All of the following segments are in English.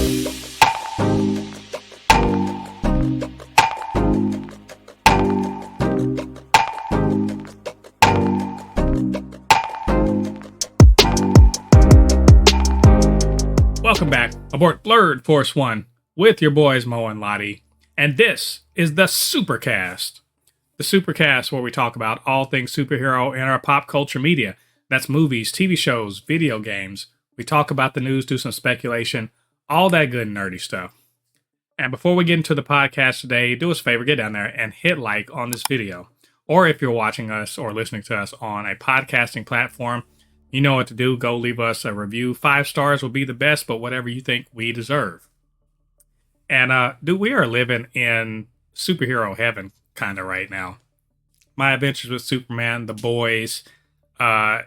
Welcome back aboard Blurred Force One with your boys Mo and Lottie, and this is the Supercast. The Supercast where we talk about all things superhero in our pop culture media. That's movies, TV shows, video games. We talk about the news, do some speculation, all that good nerdy stuff. And before we get into the podcast today, do us a favor, get down there and hit like on this video. Or if you're watching us or listening to us on a podcasting platform, you know what to do. Go leave us a review. 5 stars will be the best, but whatever you think we deserve. And dude, we are living in superhero heaven kind of right now. My Adventures with Superman, The Boys,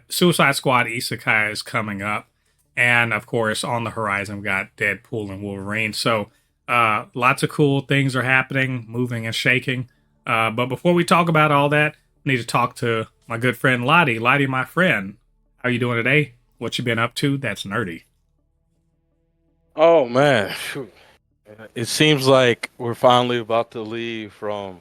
Suicide Squad Isekai is coming up. And of course, on the horizon, we got Deadpool and Wolverine. So lots of cool things are happening, moving and shaking. But before we talk about all that, I need to talk to my good friend Lottie. Lottie, my friend. How you doing today? What you been up to? That's nerdy. Oh man, it seems like we're finally about to leave from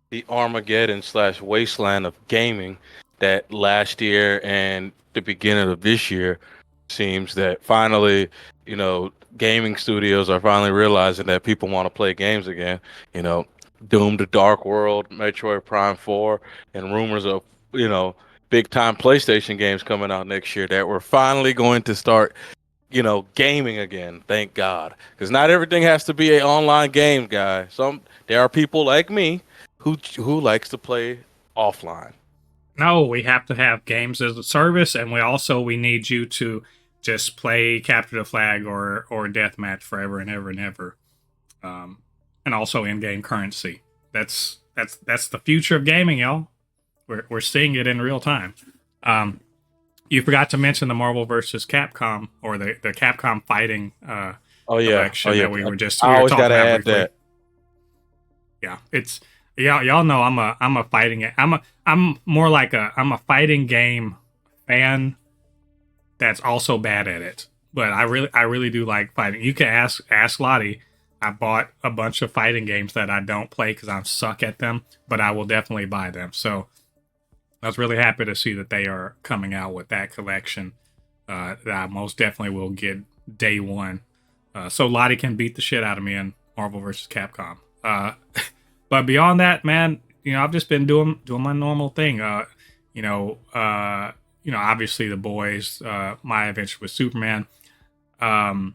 the Armageddon / wasteland of gaming that last year and the beginning of this year. Seems that finally, gaming studios are finally realizing that people want to play games again. Doom the Dark World, Metroid Prime 4, and rumors of, big time PlayStation games coming out next year that we're finally going to start, gaming again. Thank God, because not everything has to be an online game, guy. There are people like me who likes to play offline. No, we have to have games as a service, and we need you to just play Capture the Flag or Deathmatch forever and ever and ever, and also in-game currency. That's the future of gaming, y'all. We're seeing it in real time. You forgot to mention the Marvel versus Capcom or the Capcom fighting collection that we were just. I always gotta add that. Yeah, it's y'all know I'm a fighting. I'm more like I'm a fighting game fan that's also bad at it. But I really do like fighting. You can ask Lottie. I bought a bunch of fighting games that I don't play because I suck at them, but I will definitely buy them. So I was really happy to see that they are coming out with that collection that I most definitely will get day one. So Lottie can beat the shit out of me in Marvel vs. Capcom. But beyond that, man, I've just been doing my normal thing. Obviously The Boys, My Adventure with Superman. I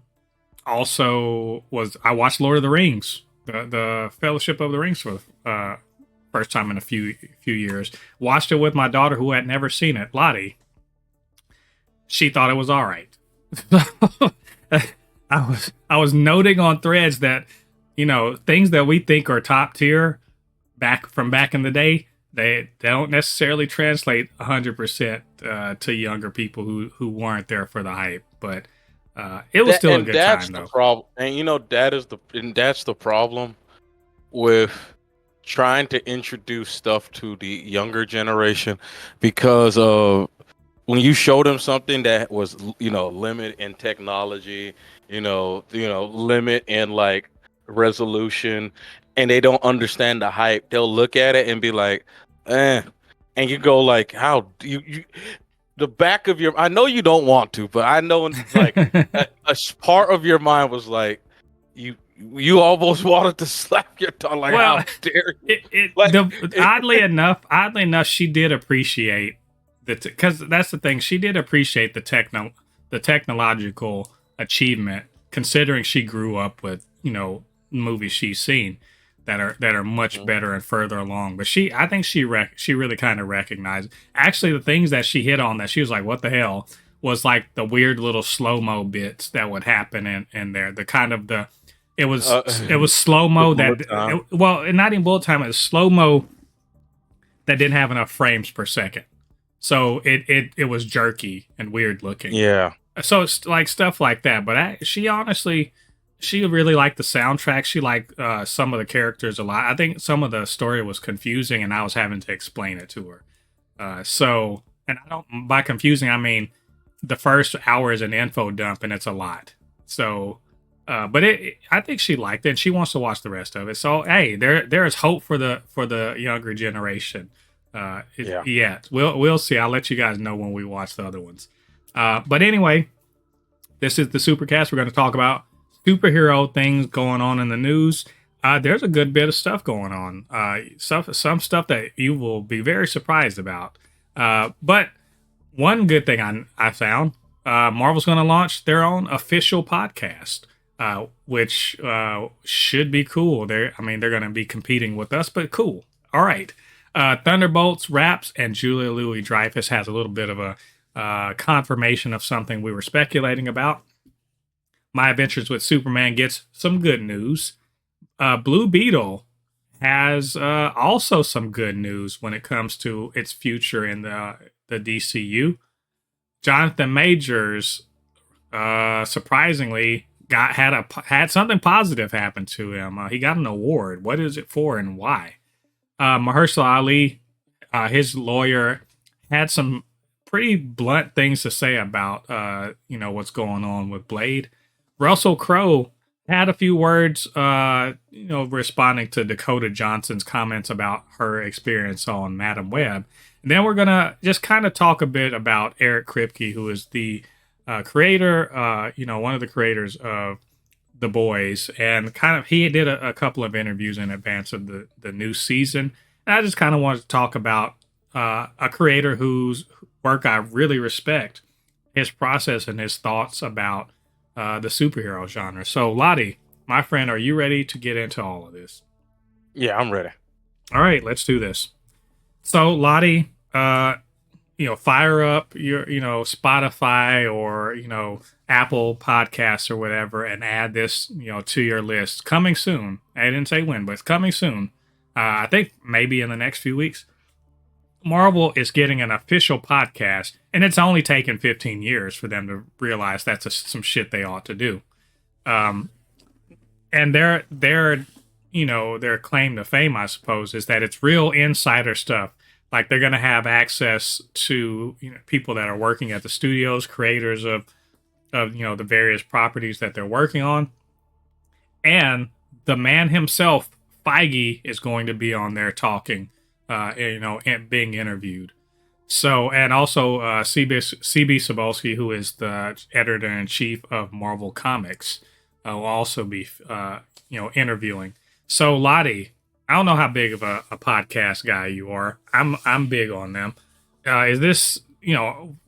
watched Lord of the Rings, the Fellowship of the Rings for the first time in a few years. Watched it with my daughter who had never seen it, Lottie. She thought it was all right. I was noting on threads that things that we think are top tier back in the day, they don't necessarily translate 100% to younger people who weren't there for the hype. But it was still a good time, though. Problem. And that's the problem with trying to introduce stuff to the younger generation, because of when you show them something that was limit in technology, limit in like resolution, and they don't understand the hype, they'll look at it and be like, and you go like, how do you the back of your, I know you don't want to, but I know like a part of your mind was like, you almost wanted to slap your tongue, like, how dare you? Oddly enough, she did appreciate because that's the thing. She did appreciate the technological achievement, considering she grew up with movies she's seen that are much better and further along. But I think she really kind of recognized. Actually, the things that she hit on that she was like, "What the hell?" was like the weird little slow-mo bits that would happen in there. The kind of it was slow-mo not even bullet time. It was slow-mo that didn't have enough frames per second. So it was jerky and weird looking. Yeah. So it's like stuff like that. But she honestly, she really liked the soundtrack. She liked some of the characters a lot. I think some of the story was confusing, and I was having to explain it to her. And I don't, by confusing, I mean the first hour is an info dump, and it's a lot. So But I think she liked it, and she wants to watch the rest of it. So hey, there is hope for the younger generation. Yeah. Yeah, we'll see. I'll let you guys know when we watch the other ones. But anyway, this is the Supercast. We're going to talk about superhero things going on in the news. There's a good bit of stuff going on. Some stuff that you will be very surprised about. But one good thing I found, Marvel's going to launch their own official podcast, which should be cool. They're going to be competing with us, but cool. All right. Thunderbolts wraps, and Julia Louis-Dreyfus has a little bit of a confirmation of something we were speculating about. My Adventures with Superman gets some good news. Blue Beetle has also some good news when it comes to its future in the DCU. Jonathan Majors, surprisingly, had something positive happen to him. He got an award. What is it for and why? Mahershala Ali, his lawyer, had some pretty blunt things to say about what's going on with Blade. Russell Crowe had a few words, responding to Dakota Johnson's comments about her experience on Madam Web. And then we're going to just kind of talk a bit about Eric Kripke, who is the creator, one of the creators of The Boys. And kind of he did a couple of interviews in advance of the new season. And I just kind of wanted to talk about a creator whose work I really respect, his process and his thoughts about the superhero genre. So, Lottie, my friend, are you ready to get into all of this? Yeah, I'm ready. All right, let's do this. So, Lottie, fire up your, Spotify or, Apple Podcasts or whatever and add this, to your list. Coming soon. I didn't say when, but it's coming soon. I think maybe in the next few weeks. Marvel is getting an official podcast, and it's only taken 15 years for them to realize that's some shit they ought to do. And their claim to fame, I suppose, is that it's real insider stuff. Like they're going to have access to people that are working at the studios, creators of the various properties that they're working on, and the man himself, Feige, is going to be on there talking. And being interviewed. So, and also CB Cebulski, who is the editor-in-chief of Marvel Comics, will also be, interviewing. So, Lottie, I don't know how big of a podcast guy you are. I'm big on them. Is this,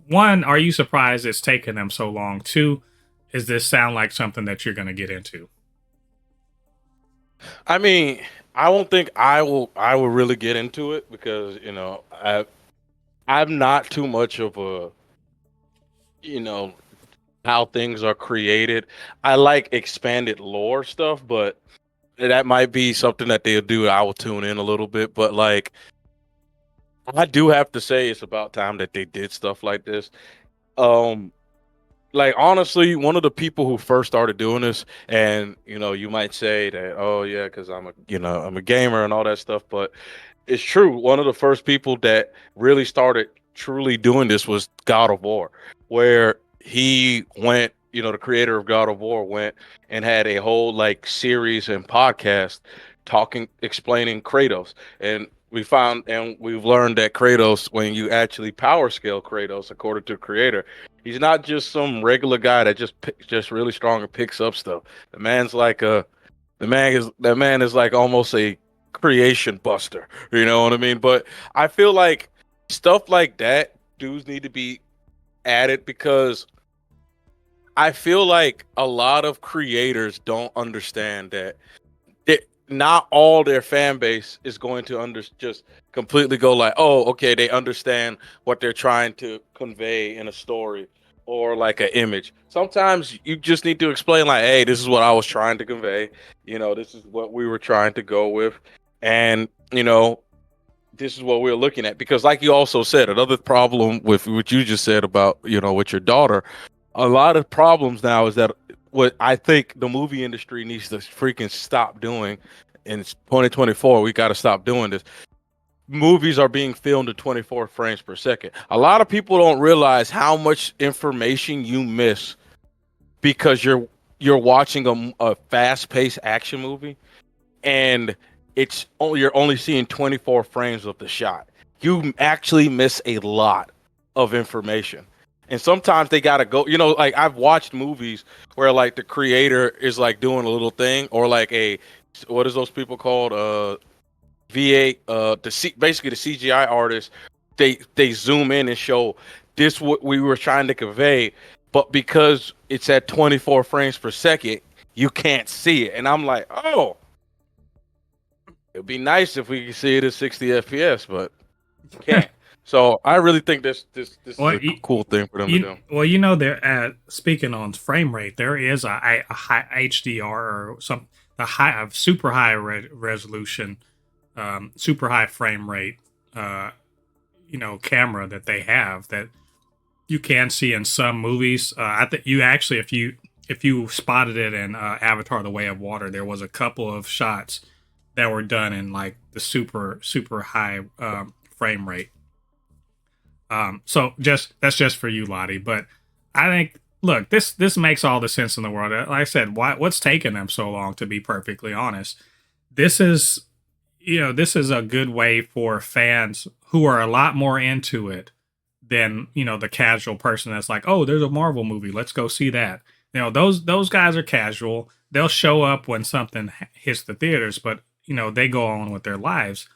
one, are you surprised it's taken them so long? Two, does this sound like something that you're going to get into? I mean, I won't think I will really get into it because I'm not too much of a how things are created. I like expanded lore stuff, but that might be something that they'll do. I will tune in a little bit, but like I do have to say it's about time that they did stuff like this. Like honestly, one of the people who first started doing this, and you might say that, oh yeah, because I'm a gamer and all that stuff, but it's true. One of the first people that really started truly doing this was God of War, where he went, the creator of God of War went and had a whole like series and podcast explaining Kratos, and we've learned that Kratos, when you actually power scale Kratos according to the creator, he's not just some regular guy that just really strong and picks up stuff. The man is like almost a creation buster. You know what I mean? But I feel like stuff like that dudes need to be added because I feel like a lot of creators don't understand that not all their fan base is going to just completely go like, oh, okay, they understand what they're trying to convey in a story or like an image. Sometimes you just need to explain like, hey, this is what I was trying to convey. This is what we were trying to go with. And, this is what we're looking at. Because like you also said, another problem with what you just said about, with your daughter, a lot of problems now is that what I think the movie industry needs to freaking stop doing in 2024, we got to stop doing this. Movies are being filmed at 24 frames per second. A lot of people don't realize how much information you miss because you're you're watching a fast-paced action movie, and you're only seeing 24 frames of the shot. You actually miss a lot of information. And sometimes they gotta go, like I've watched movies where like the creator is like doing a little thing, or like what is those people called? VA, basically the CGI artists, they zoom in and show this what we were trying to convey, but because it's at 24 frames per second, you can't see it. And I'm like, oh, it'd be nice if we could see it at 60 FPS, but you can't. So I really think this is a cool thing for them to do. Well, there. Speaking on frame rate, there is a high HDR or super high resolution, super high frame rate, camera that they have that you can see in some movies. I think you actually, if you spotted it in Avatar: The Way of Water, there was a couple of shots that were done in like the super high frame rate. So that's just for you, Lottie. But I think, look, this makes all the sense in the world. Like I said, what's taking them so long? To be perfectly honest, this is a good way for fans who are a lot more into it than the casual person that's like, oh, there's a Marvel movie, let's go see that. Those guys are casual. They'll show up when something hits the theaters, but they go on with their lives.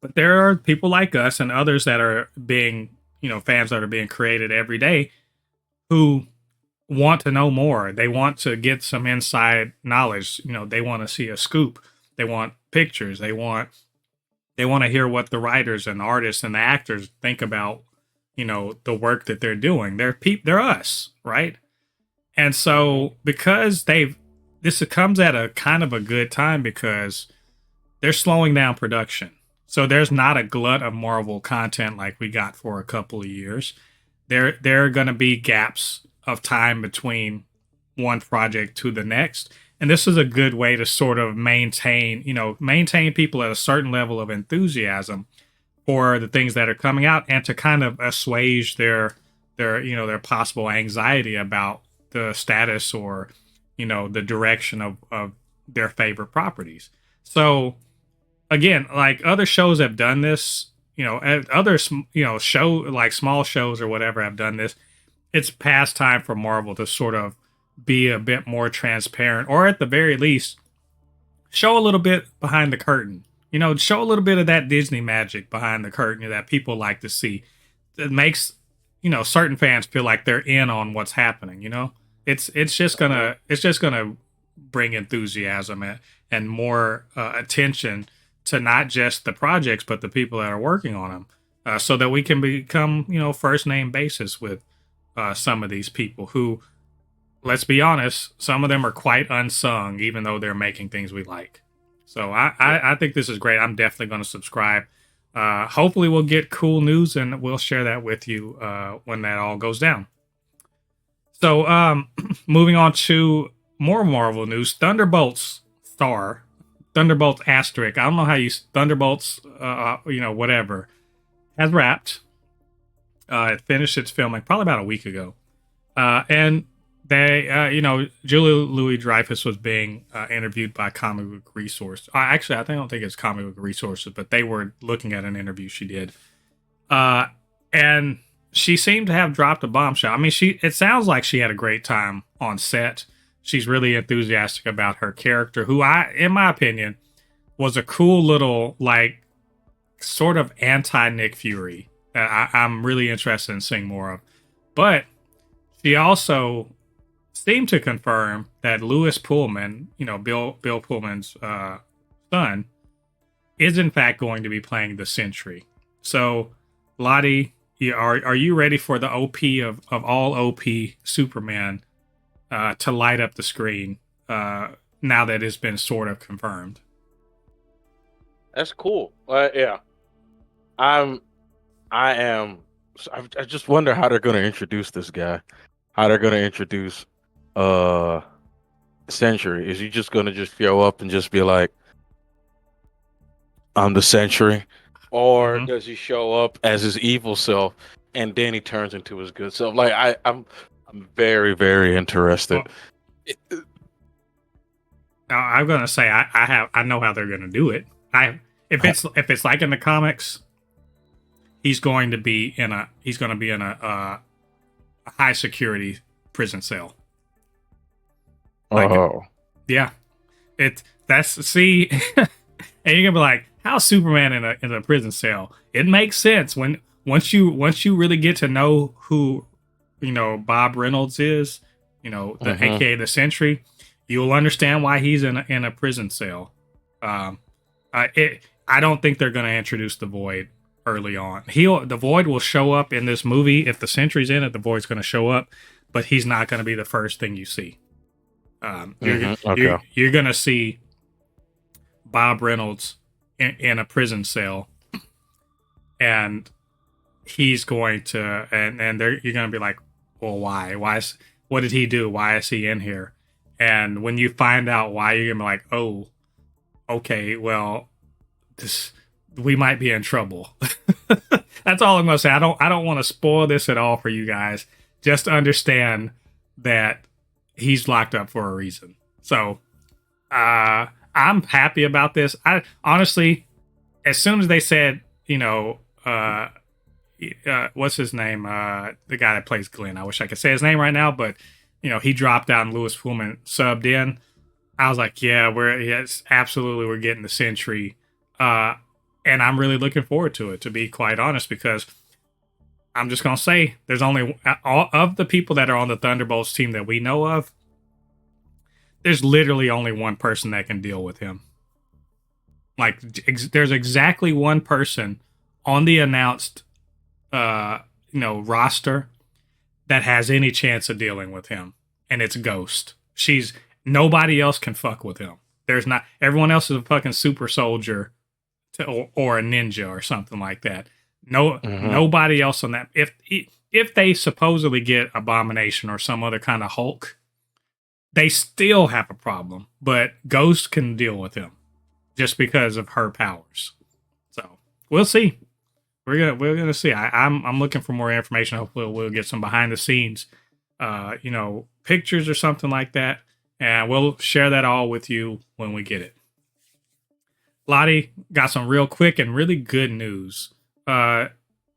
But there are people like us and others that are being fans that are being created every day who want to know more. They want to get some inside knowledge. They want to see a scoop. They want pictures. They want to hear what the writers and artists and the actors think about, the work that they're doing. They're us, right? And so because this comes at a kind of a good time because they're slowing down production. So there's not a glut of Marvel content like we got for a couple of years. There are going to be gaps of time between one project to the next. And this is a good way to sort of maintain people at a certain level of enthusiasm for the things that are coming out, and to kind of assuage their possible anxiety about the status or, the direction of their favorite properties. So again, like other shows have done this, show like small shows or whatever have done this. It's past time for Marvel to sort of be a bit more transparent, or at the very least, show a little bit behind the curtain. Show a little bit of that Disney magic behind the curtain that people like to see. It makes certain fans feel like they're in on what's happening. It's just gonna bring enthusiasm and more attention to not just the projects but the people that are working on them, so that we can become first name basis with some of these people who, let's be honest, some of them are quite unsung, even though they're making things we like. So I think this is great. I'm definitely going to subscribe. Hopefully we'll get cool news and we'll share that with you when that all goes down. So moving on to more Marvel news, Thunderbolts asterisk, I don't know how you, Thunderbolts, whatever, has wrapped. It finished its filming probably about a week ago. And they, Julia Louis-Dreyfus was being interviewed by Comic Book Resource. Actually, I don't think it's Comic Book Resources, but they were looking at an interview she did. And she seemed to have dropped a bombshell. I mean, it sounds like she had a great time on set. She's really enthusiastic about her character, who in my opinion, was a cool little, like, sort of anti-Nick Fury that I'm really interested in seeing more of. But she also seemed to confirm that Louis Pullman, Bill Pullman's son, is in fact going to be playing the Sentry. So, Lottie, are you ready for the OP of all OP Superman to light up the screen now that it's been sort of confirmed? That's cool. Yeah, I just wonder how they're going to introduce this guy. How they're going to introduce Sentry. Is he just going to just show up and just be like, I'm the Sentry? Or does he show up as his evil self and then he turns into his good self? Like, I'm very, very interested. I'm gonna say I know how they're gonna do it. If it's like in the comics, he's going to be in a high security prison cell. Like, Oh, yeah, that's see, and you're gonna be like, how's Superman in a prison cell? It makes sense once you really get to know who Bob Reynolds is, aka the Sentry, you'll understand why he's in a prison cell. I don't think they're going to introduce the Void early on. The Void will show up in this movie if the Sentry's in it. The Void's going to show up, but he's not going to be the first thing you see. You're going to see Bob Reynolds in a prison cell, and he's going to you're going to be like, well, why? What did he do? Why is he in here? And when you find out why, you're gonna be like, oh, okay, well, we might be in trouble. That's all I'm gonna say. I don't want to spoil this at all for you guys. Just understand that he's locked up for a reason. So I'm happy about this. I honestly, as soon as they said, what's his name? The guy that plays Glenn. I wish I could say his name right now, but he dropped out and Louis Pullman subbed in. I was like, yes, absolutely, we're getting the Sentry. And I'm really looking forward to it, to be quite honest, because I'm just going to say there's only, all of the people that are on the Thunderbolts team that we know of, there's literally only one person that can deal with him. Like, there's exactly one person on the announced roster that has any chance of dealing with him, and it's Ghost. Nobody else can fuck with him. There's not, everyone else is a fucking super soldier or a ninja or something like that. Nobody else on that. If they supposedly get Abomination or some other kind of Hulk, they still have a problem, but Ghost can deal with him just because of her powers. So we'll see. We're gonna see. I'm looking for more information. Hopefully, we'll get some behind the scenes, pictures or something like that, and we'll share that all with you when we get it. Lottie got some real quick and really good news.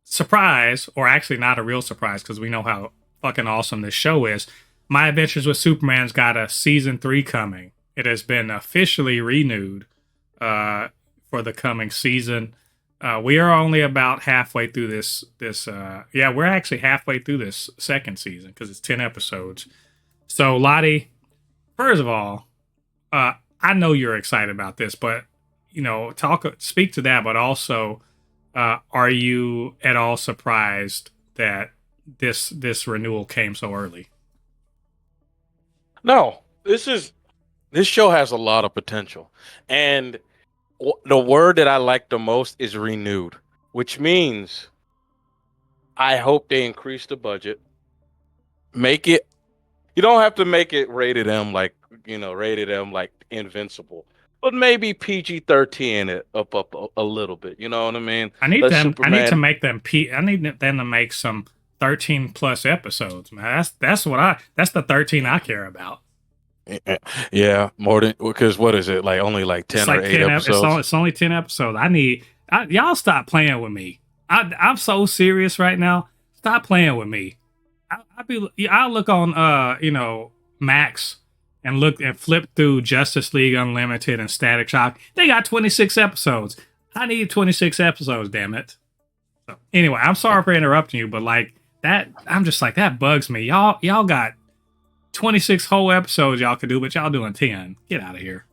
Surprise, or actually not a real surprise because we know how fucking awesome this show is. My Adventures with Superman's got a season 3 coming. It has been officially renewed for the coming season. We are only about halfway through this. We're actually halfway through this second season because it's 10 episodes. So, Lottie, first of all, I know you're excited about this, but speak to that. But also, are you at all surprised that this renewal came so early? No, this show has a lot of potential, and the word that I like the most is renewed, which means I hope they increase the budget. Make it, you don't have to make it rated M like Invincible, but maybe PG-13 it up a little bit. You know what I mean? I need them to make them make some 13 plus episodes, man. That's the 13 I care about. Yeah, more than, because what is it, like only like 10 or 8 episodes? It's only 10 episodes. Y'all stop playing with me. I'm so serious right now. Stop playing with me. I'll look on Max and look and flip through Justice League Unlimited and Static Shock. They got 26 episodes. I need 26 episodes, damn it. So anyway, I'm sorry for interrupting you, but like that, I'm just like, that bugs me. Y'all got 26 whole episodes y'all could do, but y'all doing 10. Get out of here.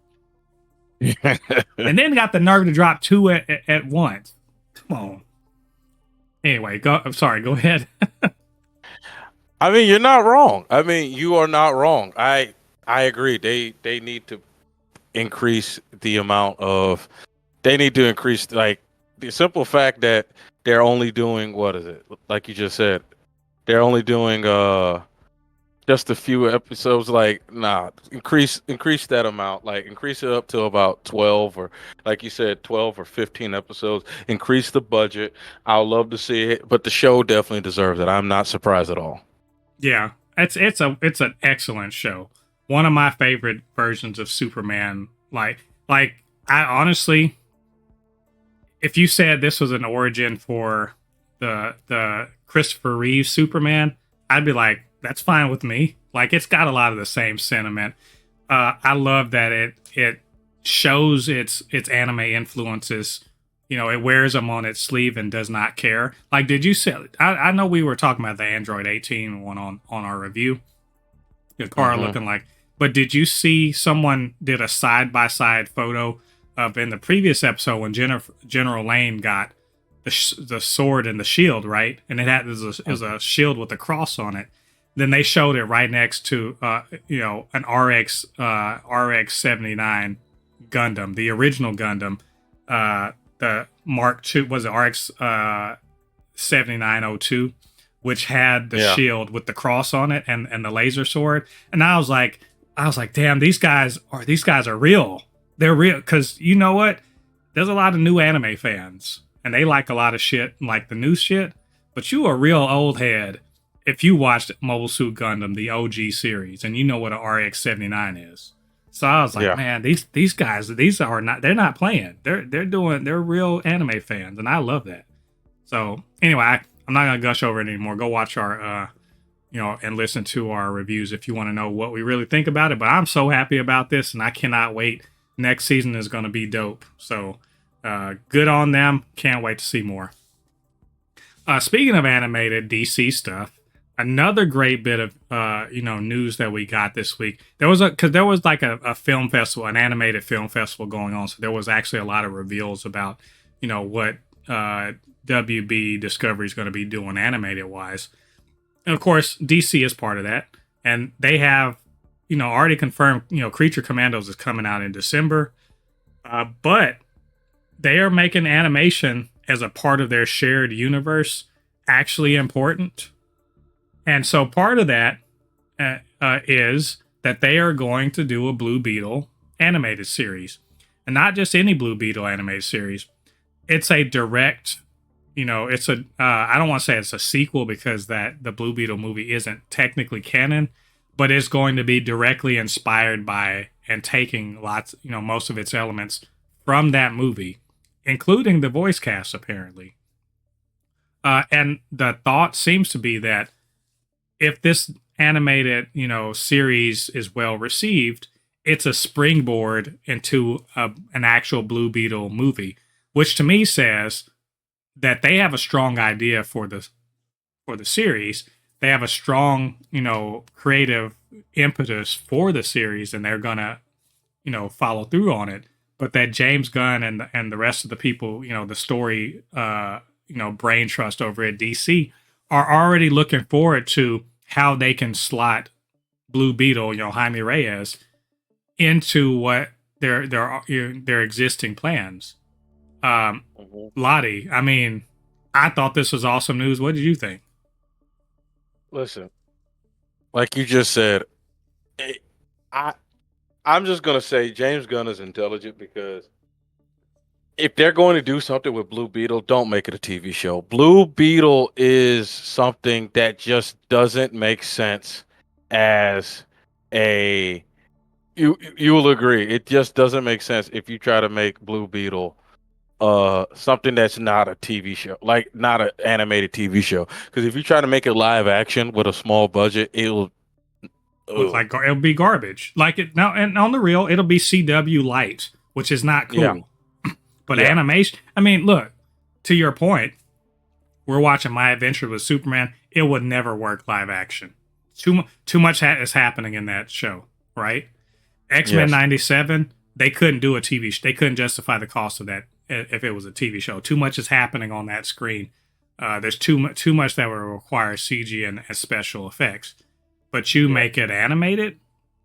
And then got the nerve to drop 2 at once. Come on. Anyway, I'm sorry. Go ahead. I mean, you're not wrong. I mean, you are not wrong. I agree. They need to increase the amount of. They need to increase, like, the simple fact that they're only doing, what is it? Like you just said, they're only doing just a few episodes. Like, nah, increase that amount. Like, increase it up to about 12, or like you said, 12 or 15 episodes. Increase the budget. I'll love to see it, but the show definitely deserves it. I'm not surprised at all. Yeah, it's an excellent show. one of my favorite versions of Superman. Like I honestly, if you said this was an origin for the Christopher Reeve Superman, I'd be like, that's fine with me. Like, it's got a lot of the same sentiment. I love that it shows its anime influences. You know, it wears them on its sleeve and does not care. Like, did you say? I know we were talking about the Android 18 one on our review. The car looking like. But did you see someone did a side by side photo of in the previous episode when General Lane got the sword and the shield, right? And it was a shield with a cross on it. Then they showed it right next to an RX 79 Gundam, the original Gundam, the Mark II, was it RX 7902, which had the shield with the cross on it and the laser sword. And I was like, damn, these guys are real. They're real, because you know what? There's a lot of new anime fans, and they like a lot of shit, like the new shit. But you a real old head if you watched Mobile Suit Gundam, the OG series, and you know what a RX-79 is. So I was like, man, these guys, they're not playing. They're real anime fans, and I love that. So anyway, I'm not gonna gush over it anymore. Go watch our and listen to our reviews if you want to know what we really think about it. But I'm so happy about this, and I cannot wait. Next season is going to be dope. So good on them. Can't wait to see more. Speaking of animated DC stuff, another great bit of news that we got this week. There was like a film festival, an animated film festival going on. So there was actually a lot of reveals about what WB Discovery is going to be doing animated wise. And of course, DC is part of that, and they have already confirmed Creature Commandos is coming out in December, but they are making animation as a part of their shared universe actually important. And so part of that is that they are going to do a Blue Beetle animated series, and not just any Blue Beetle animated series. It's a direct, it's a I don't want to say it's a sequel, because that the Blue Beetle movie isn't technically canon, but it's going to be directly inspired by and taking most of its elements from that movie, including the voice cast apparently. And the thought seems to be that if this animated, series is well received, it's a springboard into an actual Blue Beetle movie, which to me says that they have a strong idea for the series. They have a strong, creative impetus for the series, and they're gonna, follow through on it. But that James Gunn and the rest of the people, the story, brain trust over at DC are already looking forward to how they can slot Blue Beetle, Jaime Reyes, into what their existing plans. Lottie, I mean, I thought this was awesome news. What did you think? Listen, like you just said, I'm just gonna say James Gunn is intelligent, because if they're going to do something with Blue Beetle, don't make it a TV show. Blue Beetle is something that just doesn't make sense as a. You will agree, it just doesn't make sense if you try to make Blue Beetle something that's not a TV show, like not an animated TV show. Because if you try to make it live action with a small budget, it'll look like it'll be garbage. Like it now, and on the real, it'll be CW light, which is not cool. Yeah. But animation, I mean, look, to your point, we're watching My Adventure with Superman. It would never work live action. Too much is happening in that show, right? X-Men 97, they couldn't do a TV show. They couldn't justify the cost of that if it was a TV show. Too much is happening on that screen. There's too much that would require CG and special effects. But you make it animated,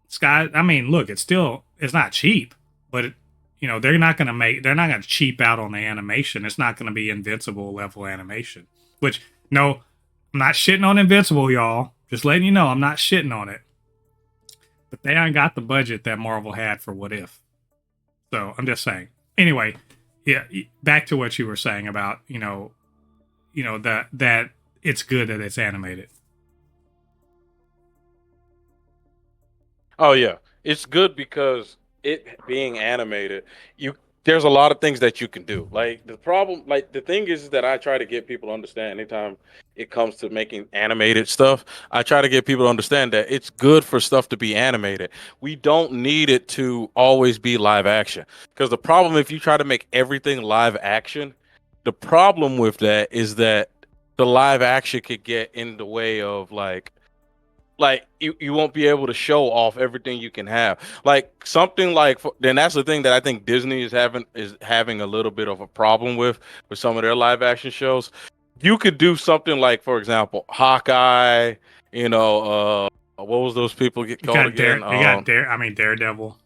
Sky. I mean, look, it's not cheap, but they're not going to cheap out on the animation. It's not going to be Invincible level animation. Which, no, I'm not shitting on Invincible, y'all. Just letting you know, I'm not shitting on it. But they ain't got the budget that Marvel had for What If. So I'm just saying. Anyway, yeah, back to what you were saying about that it's good that it's animated. Oh yeah, it's good because it being animated, you there's a lot of things that you can do. Like the problem, like the thing is that I try to get people to understand anytime it comes to making animated stuff. I try to get people to understand that it's good for stuff to be animated. We don't need it to always be live action. Because the problem, if you try to make everything live action, the problem with that is that the live action could get in the way of like you won't be able to show off everything you can have like something like then that's the thing that I think Disney is having a little bit of a problem with some of their live action shows. You could do something like, for example, Hawkeye, what was those people get You called got again, Daredevil.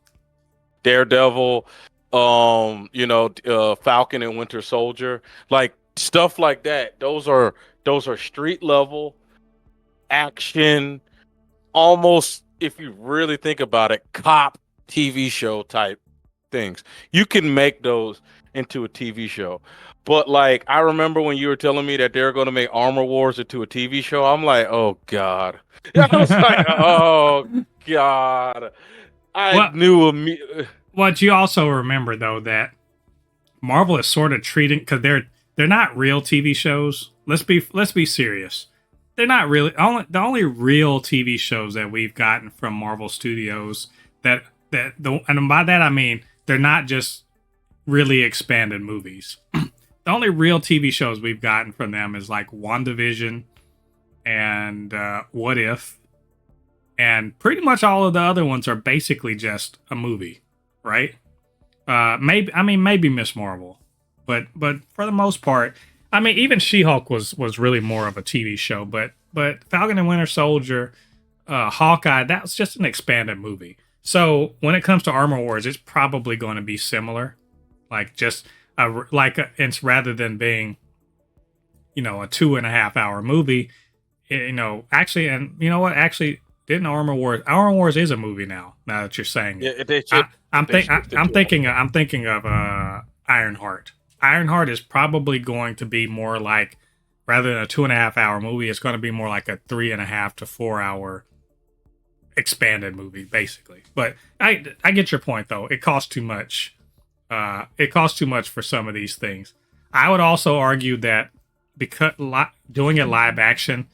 Daredevil, Falcon and Winter Soldier, like stuff like that. Those are street level action, almost, if you really think about it, cop TV show type things. You can make those into a TV show. But like I remember when you were telling me that they're going to make Armor Wars into a TV show, I'm like, "Oh god." I was like, "Oh god." I Well, knew what you also remember though that Marvel is sort of treating because they're not real TV shows. Let's be serious. They're not really the only real TV shows that we've gotten from Marvel Studios and by that I mean they're not just really expanded movies. The only real TV shows we've gotten from them is like WandaVision and What If, and pretty much all of the other ones are basically just a movie, right? Maybe Miss Marvel, but for the most part, I mean even She-Hulk was really more of a TV show, but Falcon and Winter Soldier, Hawkeye, that's just an expanded movie. So when it comes to Armor Wars, it's probably going to be similar, like just it's rather than being a 2.5 hour movie. Actually, and you know what? Actually, didn't Armor Wars is a movie now. Now that you're saying it, yeah, they should, they shifted I'm to it. thinking of Ironheart. Ironheart is probably going to be more like, rather than a 2.5 hour movie, it's going to be more like a 3.5 to 4 hour expanded movie, basically. But I get your point though. It costs too much. It costs too much for some of these things. I would also argue that because doing it live action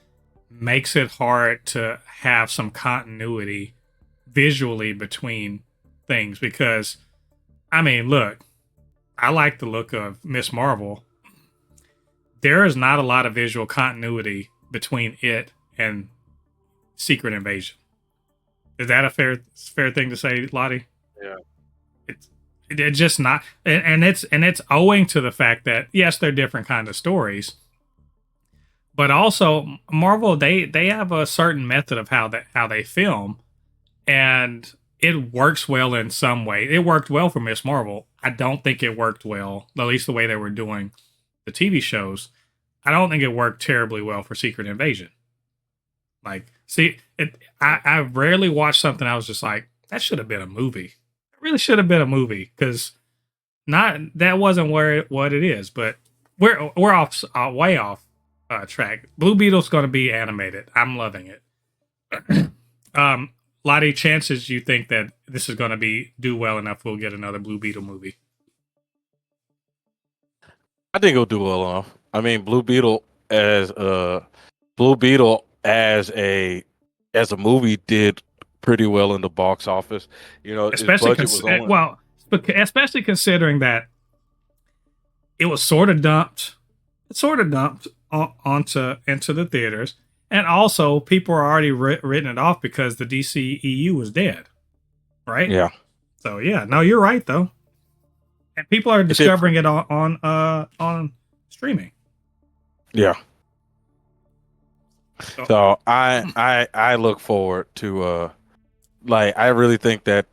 makes it hard to have some continuity visually between things. Because, I mean, look, I like the look of Miss Marvel. There is not a lot of visual continuity between it and Secret Invasion. Is that a fair thing to say, Lottie? Yeah. It's just not, and it's owing to the fact that yes, they're different kind of stories, but also Marvel they have a certain method of how they film, and it works well in some way. It worked well for Miss Marvel. I don't think it worked well, at least the way they were doing the TV shows. I don't think it worked terribly well for Secret Invasion. Like, see, I rarely watched something I was just like, that should have been a movie. It really should have been a movie, because not that wasn't what it is. But we're off way off track. Blue Beetle's going to be animated. I'm loving it. Lottie, chances you think that this is going to do well enough, we'll get another Blue Beetle movie? I think it'll do well enough. I mean, Blue Beetle as a movie did pretty well in the box office. Its Especially budget was only. especially considering that it was sort of dumped. It's sort of dumped into the theaters, and also people are already written it off because the DCEU was dead, right? Yeah. So yeah, no, you're right though, and people are discovering it on streaming. Yeah. So I look forward to I really think that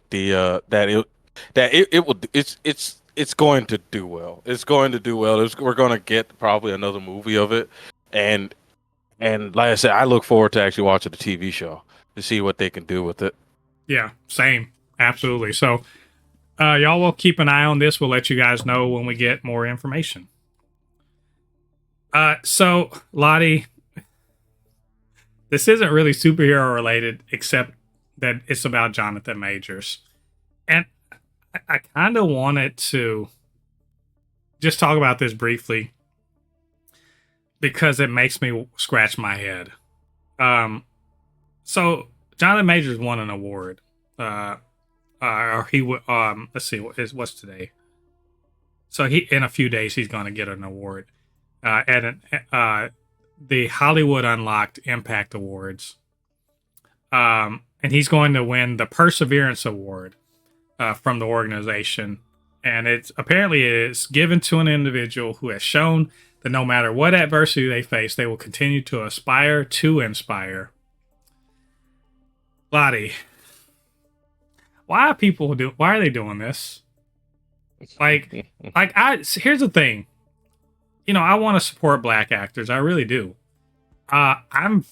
it's going to do well. It's going to do well. We're going to get probably another movie of it, and like I said, I look forward to actually watching the TV show to see what they can do with it. Yeah, same, absolutely. So y'all will keep an eye on this. We'll let you guys know when we get more information. So Lottie, this isn't really superhero related, except that it's about Jonathan Majors. And I kind of wanted to just talk about this briefly because it makes me scratch my head. So Jonathan Majors won an award. Or he would, let's see, what's today? So in a few days, he's going to get an award at the Hollywood Unlocked Impact Awards. And he's going to win the Perseverance Award from the organization. And it's given to an individual who has shown that no matter what adversity they face, they will continue to aspire to inspire. Lottie, why are they doing this? Here's the thing. I want to support black actors. I really do. I'm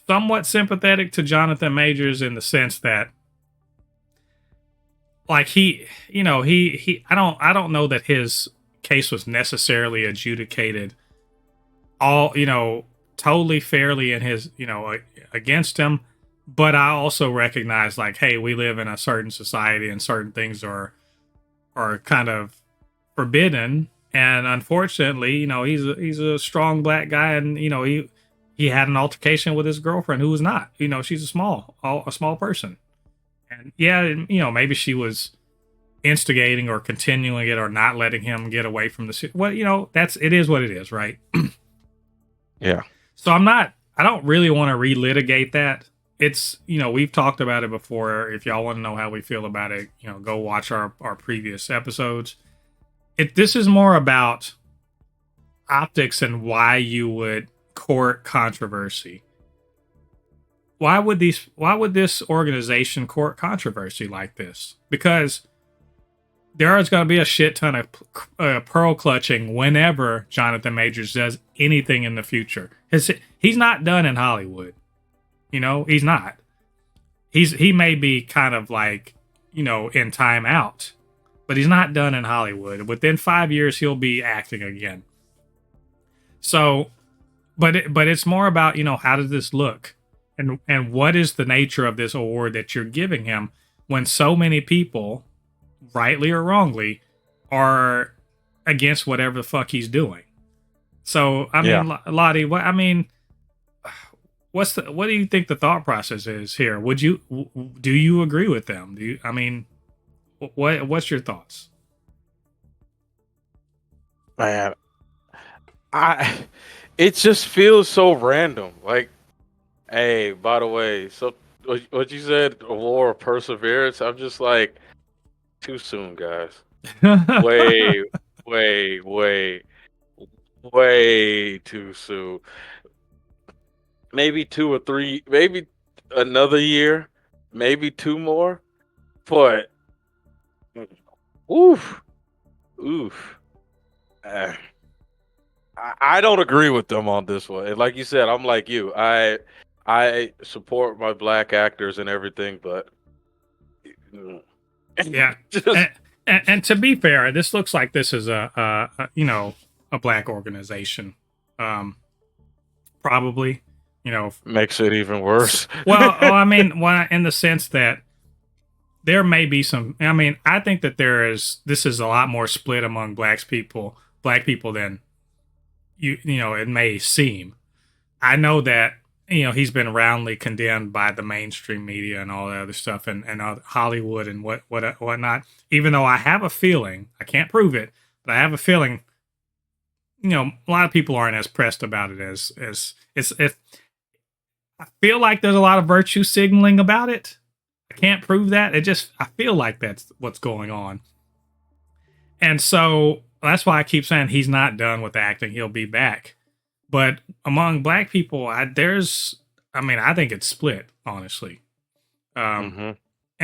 somewhat sympathetic to Jonathan Majors in the sense that, like, I don't know that his case was necessarily adjudicated totally fairly in his, against him. But I also recognize, like, hey, we live in a certain society and certain things are kind of forbidden. And unfortunately, he's a strong black guy, and he had an altercation with his girlfriend who was not. She's a small person, and yeah, maybe she was instigating or continuing it or not letting him get away from the. Well, it is what it is, right? Yeah. So I don't really want to relitigate that. It's, we've talked about it before. If y'all want to know how we feel about it, go watch our previous episodes. This is more about optics and why you would court controversy. Why would this organization court controversy like this? Because there is going to be a shit ton of pearl clutching whenever Jonathan Majors does anything in the future. He's not done in Hollywood. He's not. He may be kind of like, in time out, but he's not done in Hollywood. Within 5 years, he'll be acting again. So, but it's more about, how does this look? And what is the nature of this award that you're giving him when so many people, rightly or wrongly, are against whatever the fuck he's doing? So, I mean, Lottie, what do you think the thought process is here? Do you agree with them? What's your thoughts? Man, it just feels so random. Like, hey, by the way, so what you said, a war of perseverance, I'm just like, too soon, guys. way too soon. Maybe 2 or 3, maybe another year, maybe 2 more. But, oof. I don't agree with them on this one. And like you said, I'm like you. I support my black actors and everything, but yeah. And to be fair, this looks like this is a black organization. Probably. Makes it even worse. Well, in the sense that there may be some. I think that this is a lot more split among black people than it may seem. I know that he's been roundly condemned by the mainstream media and all that other stuff, and Hollywood and whatnot. Even though I have a feeling, I can't prove it, but I have a feeling, a lot of people aren't as pressed about it as if. I feel like there's a lot of virtue signaling about it. I can't prove that. I feel like that's what's going on. And so that's why I keep saying he's not done with acting. He'll be back. But among black people, I think it's split, honestly. And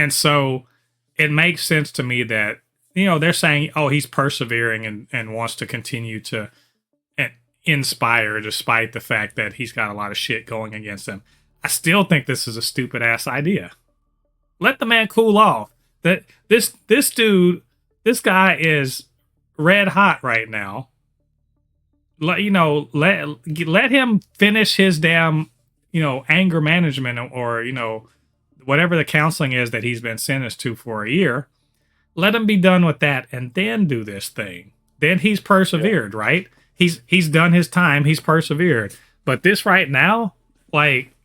so it makes sense to me that, they're saying, oh, he's persevering and wants to continue to inspire despite the fact that he's got a lot of shit going against him. I still think this is a stupid ass idea. Let the man cool off. That this guy is red hot right now. Let him finish his damn anger management or whatever the counseling is that he's been sentenced to for a year, let him be done with that and then do this thing. Then he's persevered, right? He's done his time. He's persevered. But this right now, like,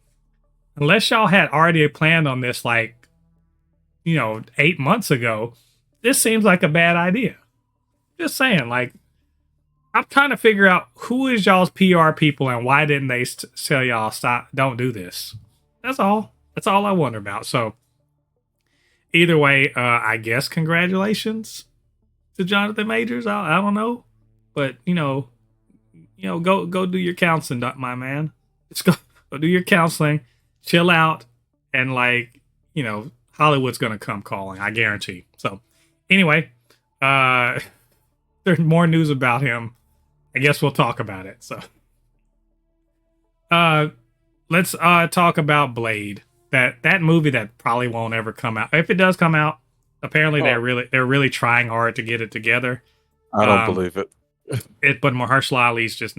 unless y'all had already planned on this, like, 8 months ago, this seems like a bad idea. Just saying, like, I'm trying to figure out who is y'all's PR people and why didn't they tell y'all stop, don't do this. That's all. That's all I wonder about. So either way, I guess congratulations to Jonathan Majors. I don't know, but go do your counseling, my man. Just go do your counseling, chill out, and Hollywood's gonna come calling. I guarantee. So anyway, there's more news about him. I guess we'll talk about it. So, let's talk about Blade. That movie that probably won't ever come out. If it does come out, apparently they're really trying hard to get it together. I don't believe it. But Mahershala Ali's just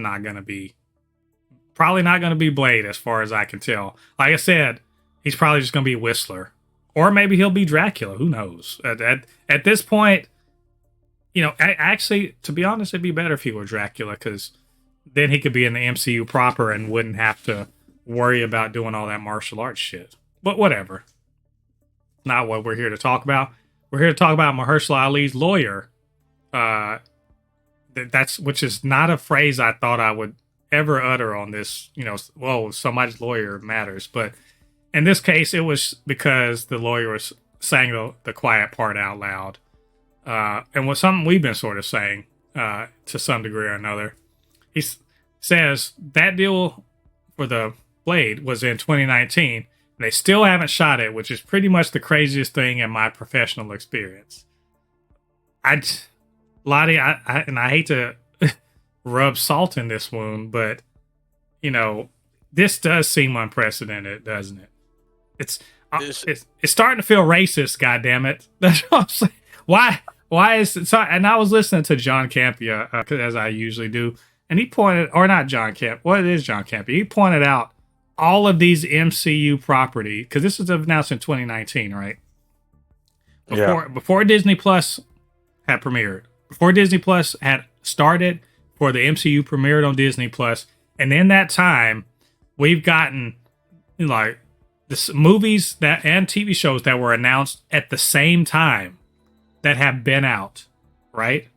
probably not gonna be Blade, as far as I can tell. Like I said, he's probably just gonna be Whistler, or maybe he'll be Dracula. Who knows? At this point. Actually, to be honest, it'd be better if he were Dracula, because then he could be in the MCU proper and wouldn't have to worry about doing all that martial arts shit. But whatever. Not what we're here to talk about. We're here to talk about Mahershala Ali's lawyer. Which is not a phrase I thought I would ever utter on this. Somebody's lawyer matters. But in this case, it was because the lawyer was saying the quiet part out loud. And what's something we've been sort of saying to some degree or another. He says that deal for the Blade was in 2019, and they still haven't shot it, which is pretty much the craziest thing in my professional experience. Lottie, I hate to rub salt in this wound, but this does seem unprecedented, doesn't it? It's starting to feel racist. God damn it! That's what I'm saying. Why is it? So, and I was listening to John Campea, as I usually do, and he pointed, or not John Camp, what is John Campea? He pointed out all of these MCU property, because this was announced in 2019, right? Before Disney Plus had premiered, before Disney Plus had started, before the MCU premiered on Disney Plus, and in that time, we've gotten this movies and TV shows that were announced at the same time that have been out, right?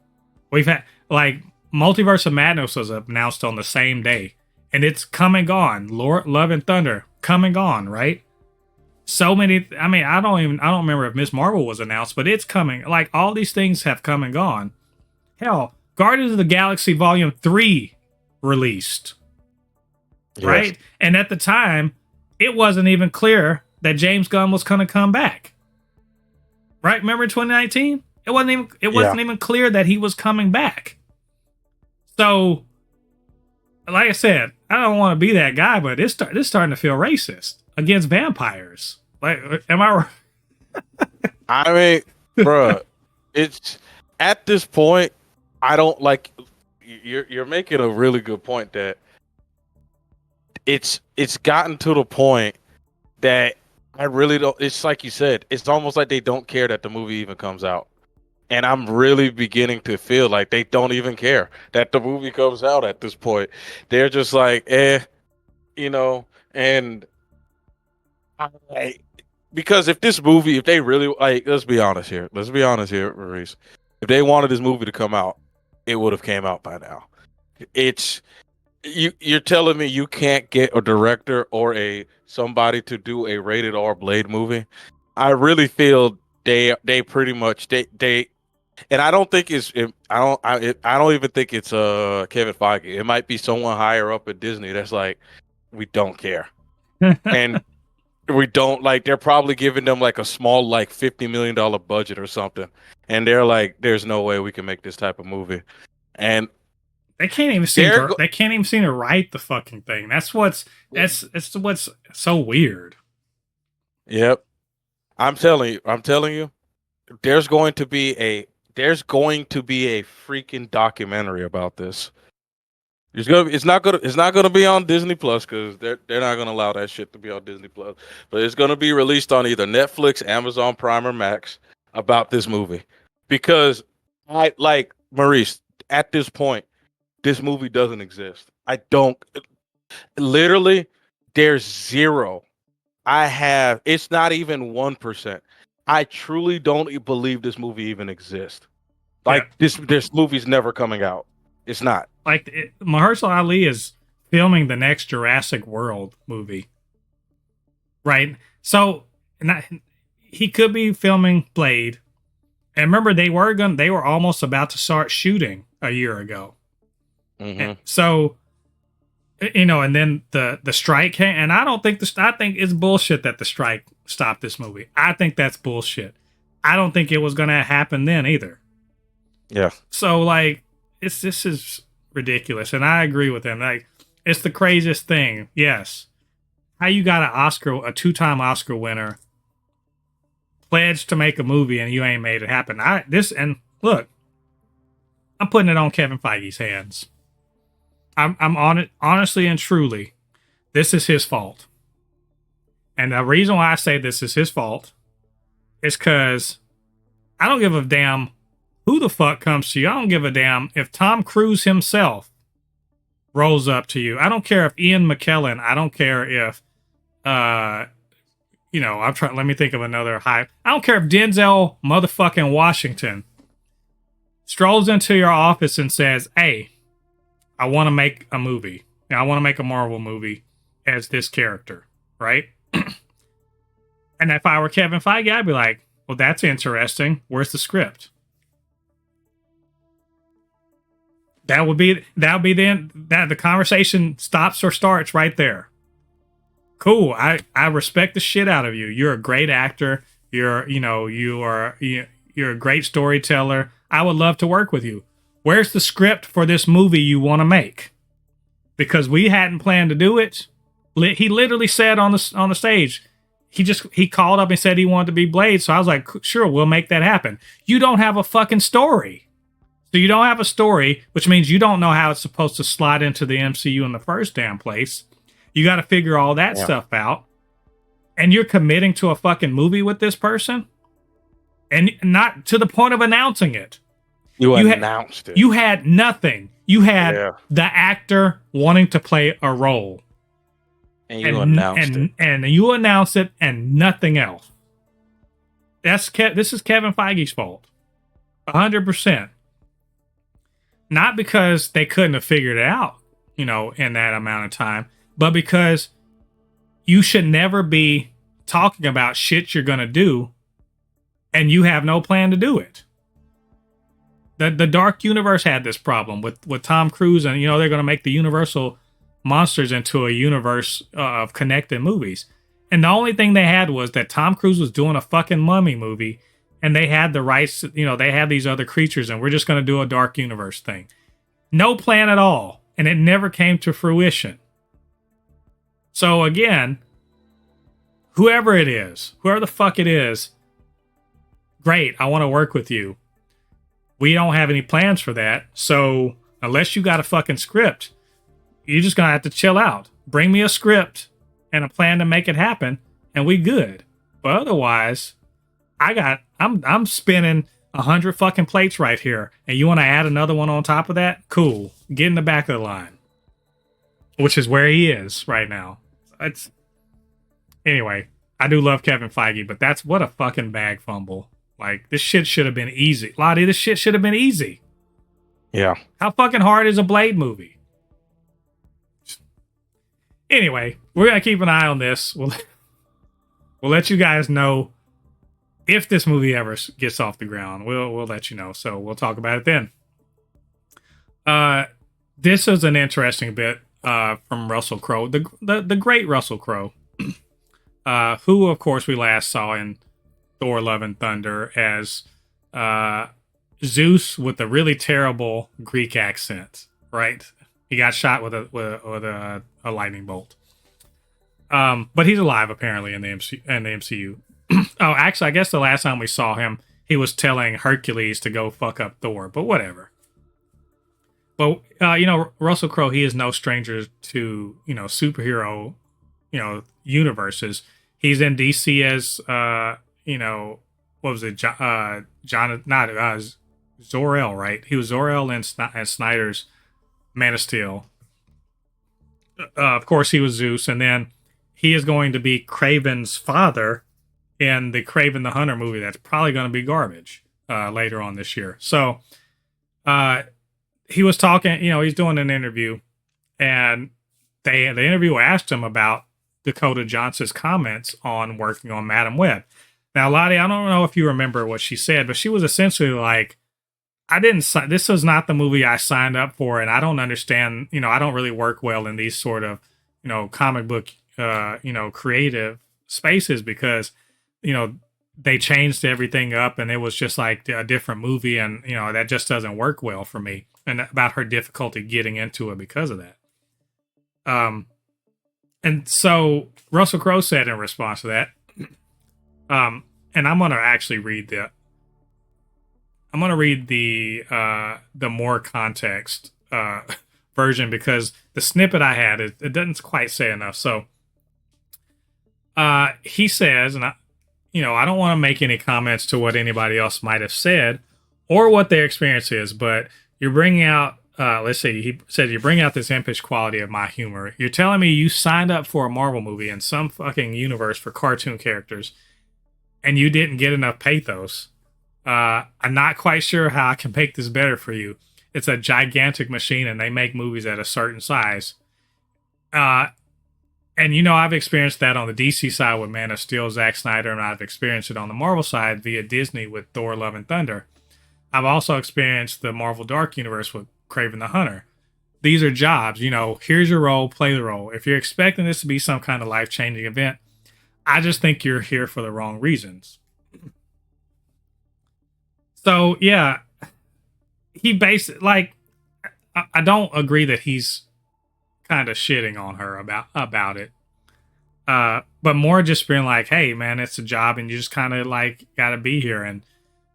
We've had Multiverse of Madness was announced on the same day, and it's come and gone. Love and Thunder, come and gone, right? So many. I mean, I don't remember if Miss Marvel was announced, but it's coming. All these things have come and gone. Hell, Guardians of the Galaxy Volume 3 released, right? And at the time, it wasn't even clear that James Gunn was going to come back. Right? Remember 2019? It wasn't even clear that he was coming back. So, like I said, I don't want to be that guy, but it's starting to feel racist against vampires. Am I right? I mean, bro, it's at this point. I don't like. You're making a really good point that it's gotten to the point that. I really don't. It's like you said. It's almost like they don't care that the movie even comes out, and I'm really beginning to feel like they don't even care that the movie comes out at this point. They're just like, and because if they really let's be honest here, Maurice. If they wanted this movie to come out, it would have came out by now. You're telling me you can't get a director or somebody to do a rated R Blade movie? I really feel they pretty much they and I don't think I don't even think it's Kevin Feige. It might be someone higher up at Disney that's like, we don't care. And we don't they're probably giving them a small $50 million budget or something, and they're like, there's no way we can make this type of movie. And they can't even seem to write the fucking thing. That's what's so weird. Yep. I'm telling you, there's going to be a freaking documentary about this. It's not gonna be on Disney Plus because they're not gonna allow that shit to be on Disney Plus. But it's gonna be released on either Netflix, Amazon Prime, or Max about this movie. Because I like Maurice, at this point, this movie doesn't exist. I don't literally there's zero. It's not even 1%. I truly don't believe this movie even exists. Yeah. Like this movie's never coming out. It's not. Like Mahershala Ali is filming the next Jurassic World movie, right? So he could be filming Blade. And remember, they were almost about to start shooting a year ago. Mm-hmm. So, and then the strike came, and I think it's bullshit that the strike stopped this movie. I think that's bullshit. I don't think it was going to happen then either. Yeah. So like, this is ridiculous, and I agree with him. Like, it's the craziest thing. Yes, how you got a 2-time Oscar winner, pledged to make a movie, and you ain't made it happen. Look, I'm putting it on Kevin Feige's hands. I'm on it honestly and truly. This is his fault, and the reason why I say this is his fault is because I don't give a damn who the fuck comes to you. I don't give a damn if Tom Cruise himself rolls up to you. I don't care if Ian McKellen. I don't care if, let me think of another high. I don't care if Denzel motherfucking Washington strolls into your office and says, "Hey, I want to make a movie. I want to make a Marvel movie as this character," right? And if I were Kevin Feige, I'd be like, "Well, that's interesting. Where's the script?" That would be the end. That the conversation stops or starts right there. Cool. I respect the shit out of you. You're a great actor. You're a great storyteller. I would love to work with you. Where's the script for this movie you want to make? Because we hadn't planned to do it. He literally said on the stage, he called up and said he wanted to be Blade. So I was like, sure, we'll make that happen. You don't have a fucking story. So you don't have a story, which means you don't know how it's supposed to slide into the MCU in the first damn place. You got to figure all that stuff out. And you're committing to a fucking movie with this person? And not to the point of announcing it. You announced it. You had nothing. You had the actor wanting to play a role. And you announced it. And you announced it and nothing else. This is Kevin Feige's fault. 100%. Not because they couldn't have figured it out, in that amount of time, but because you should never be talking about shit you're going to do and you have no plan to do it. The Dark Universe had this problem with Tom Cruise, and, they're going to make the Universal monsters into a universe of connected movies. And the only thing they had was that Tom Cruise was doing a fucking mummy movie, and they had the rights, they had these other creatures, and we're just going to do a Dark Universe thing. No plan at all. And it never came to fruition. So again, whoever the fuck it is, great, I want to work with you. We don't have any plans for that. So unless you got a fucking script, you're just going to have to chill out. Bring me a script and a plan to make it happen, and we good. But otherwise, I'm spinning 100 fucking plates right here, and you want to add another one on top of that? Cool. Get in the back of the line, which is where he is right now. Anyway, I do love Kevin Feige, but that's what a fucking bag fumble. Like, this shit should have been easy. Lottie, this shit should have been easy. Yeah. How fucking hard is a Blade movie? Anyway, we're gonna keep an eye on this. We'll let you guys know if this movie ever gets off the ground. We'll let you know. So we'll talk about it then. This is an interesting bit from Russell Crowe, the great Russell Crowe, who of course we last saw in Thor: Love and Thunder as Zeus with a really terrible Greek accent. Right, he got shot with a lightning bolt. But he's alive apparently in the MCU. Oh, actually, I guess the last time we saw him, he was telling Hercules to go fuck up Thor. But whatever. But Russell Crowe, he is no stranger to superhero universes. He's in DC as what was it, John, not Zor-El, right? He was Zor-El in Snyder's Man of Steel. Of course, he was Zeus, and then he is going to be Kraven's father in the Kraven the Hunter movie. That's probably going to be garbage later on this year. So he was talking, he's doing an interview, and the interviewer asked him about Dakota Johnson's comments on working on Madam Web. Now, Lottie, I don't know if you remember what she said, but she was essentially like, this was not the movie I signed up for, and I don't understand, I don't really work well in these sort of, comic book, creative spaces because, they changed everything up and it was just like a different movie, and, that just doesn't work well for me, and about her difficulty getting into it because of that. And so Russell Crowe said in response to that, and I'm going to actually read the more context version because the snippet I had it doesn't quite say enough. So he says, and I don't want to make any comments to what anybody else might have said or what their experience is, but you're bringing out. Let's see. He said you bring out this impish quality of my humor. You're telling me you signed up for a Marvel movie in some fucking universe for cartoon characters, and you didn't get enough pathos. I'm not quite sure how I can make this better for you. It's a gigantic machine, and they make movies at a certain size. And I've experienced that on the DC side with Man of Steel, Zack Snyder, and I've experienced it on the Marvel side via Disney with Thor: Love and Thunder. I've also experienced the Marvel Dark Universe with Kraven the Hunter. These are jobs. Here's your role, play the role. If you're expecting this to be some kind of life-changing event, I just think you're here for the wrong reasons. So, yeah, he basically, I don't agree that he's kind of shitting on her about it. But more just being like, hey, man, it's a job and you just kind of got to be here. And,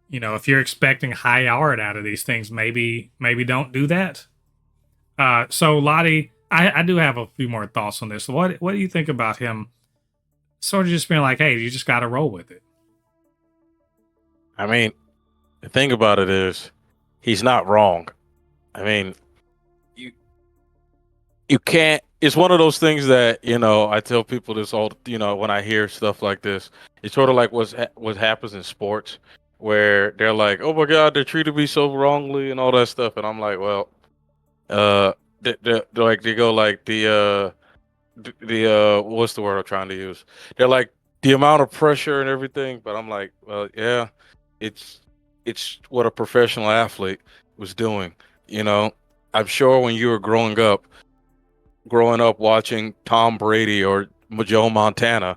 if you're expecting high art out of these things, maybe don't do that. So Lottie, I do have a few more thoughts on this. What do you think about him sort of just being like, hey, you just got to roll with it? I mean, the thing about it is he's not wrong. I mean, you can't, it's one of those things that, I tell people this all, when I hear stuff like this, it's sort of like what happens in sports where they're like, oh my God, they're treated me so wrongly and all that stuff. And I'm like, well, they go like the what's the word I'm trying to use? They're like the amount of pressure and everything. But I'm like, well, yeah, it's what a professional athlete was doing. I'm sure when you were growing up watching Tom Brady or Joe Montana,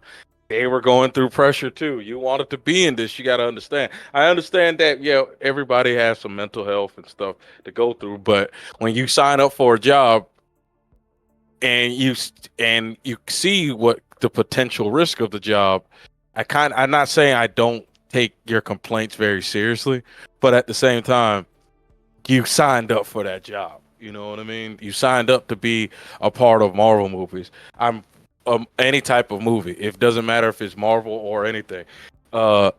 they were going through pressure too. You wanted to be in this. You got to understand. I understand that, everybody has some mental health and stuff to go through. But when you sign up for a job and you see what the potential risk of the job, I'm not saying I don't take your complaints very seriously, but at the same time, you signed up for that job. You know what I mean? You signed up to be a part of Marvel movies. Any type of movie. It doesn't matter if it's Marvel or anything. I'm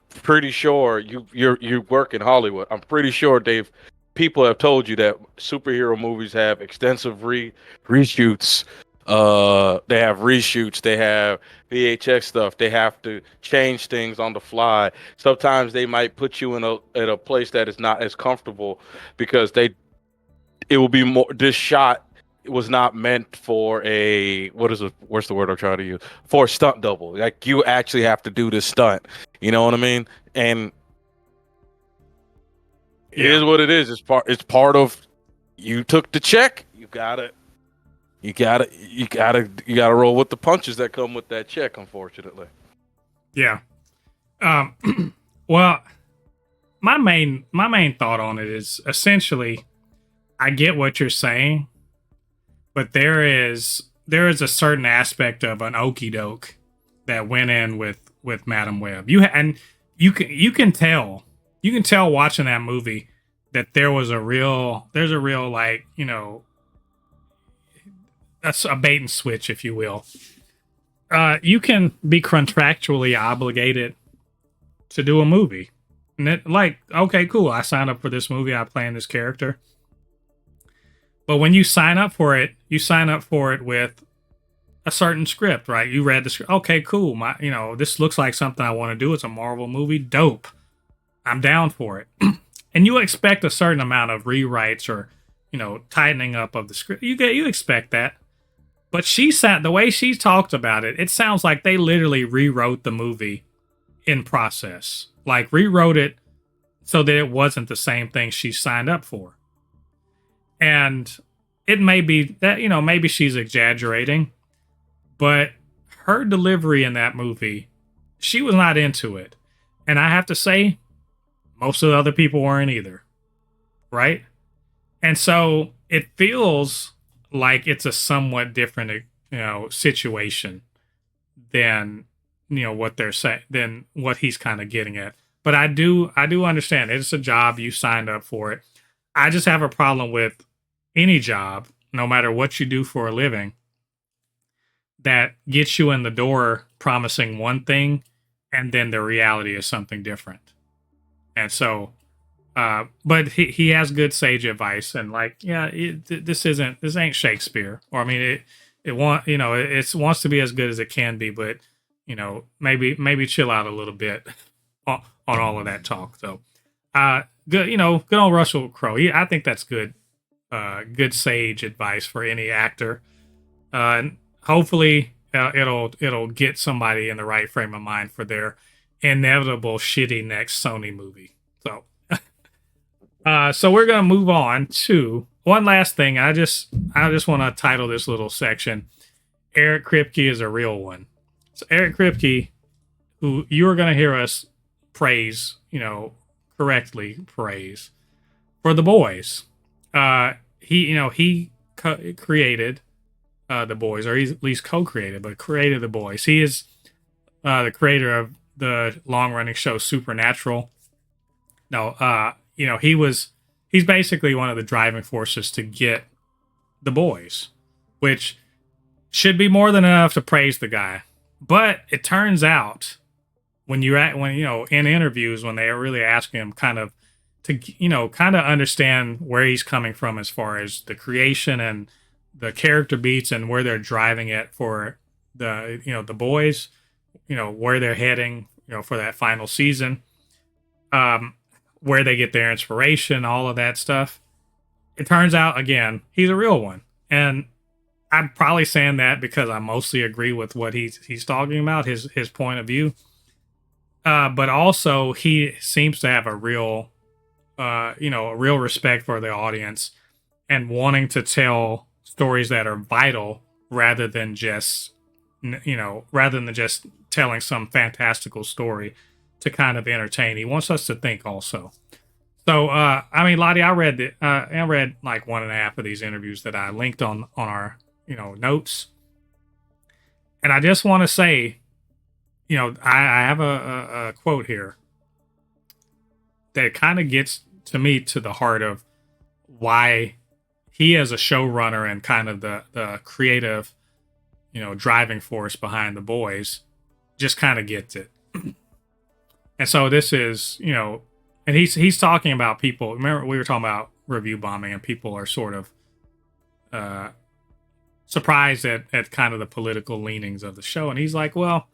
pretty sure you work in Hollywood. I'm pretty sure people have told you that superhero movies have extensive reshoots. They have reshoots. They have VHS stuff. They have to change things on the fly. Sometimes they might put you in a place that is not as comfortable because it will be more. This shot was not meant for what's the word I'm trying to use? For a stunt double. Like, you actually have to do this stunt. You know what I mean? And it is what it is. It's part of, you took the check. You gotta roll with the punches that come with that check, unfortunately. Yeah. Well, my main thought on it is essentially, I get what you're saying, but there is a certain aspect of an okie doke that went in with Madam Web. You can tell watching that movie that there's a real like, that's a bait and switch, if you will. You can be contractually obligated to do a movie. And it, like, okay, cool. I signed up for this movie. I play in this character. But when you sign up for it with a certain script, right? You read the script. Okay, cool. This looks like something I want to do. It's a Marvel movie. Dope. I'm down for it. And you expect a certain amount of rewrites or, tightening up of the script. You expect that. But the way she talked about it, it sounds like they literally rewrote the movie in process. Like rewrote it so that it wasn't the same thing she signed up for. And it may be that, maybe she's exaggerating, but her delivery in that movie, she was not into it. And I have to say, most of the other people weren't either. Right? And so it feels like it's a somewhat different, situation than, what they're saying, than what he's kind of getting at. But I do understand it's a job. You signed up for it. I just have a problem with any job, no matter what you do for a living, that gets you in the door promising one thing and then the reality is something different. And so, but he has good sage advice, and like, yeah, this ain't Shakespeare, or I mean, it wants to be as good as it can be, but maybe chill out a little bit on all of that talk. So, good old Russell Crowe. I think that's good sage advice for any actor, and hopefully it'll get somebody in the right frame of mind for their inevitable shitty next Sony movie. So, so we're gonna move on to one last thing. I just want to title this little section, Eric Kripke is a real one. So Eric Kripke, who you are going to hear us praise, correctly praise for The Boys. He created The Boys, or he's at least co-created, but created The Boys. He is the creator of the long-running show Supernatural. He's basically one of the driving forces to get The Boys, which should be more than enough to praise the guy. But it turns out in interviews, when they really ask him kind of understand where he's coming from as far as the creation and the character beats and where they're driving it for the Boys, where they're heading, for that final season, where they get their inspiration, all of that stuff. It turns out, again, he's a real one. And I'm probably saying that because I mostly agree with what he's talking about, his point of view. But also he seems to have a real respect for the audience and wanting to tell stories that are vital rather than just telling some fantastical story to kind of entertain. He wants us to think also. So, Lottie, I read like 1.5 of these interviews that I linked on our, notes. And I just want to say, I have a quote here that kind of gets to me to the heart of why he, as a showrunner and kind of the creative, driving force behind The Boys, just kind of gets it. And so this is, and he's talking about people. Remember, we were talking about review bombing, and people are sort of surprised at kind of the political leanings of the show. And he's like, well,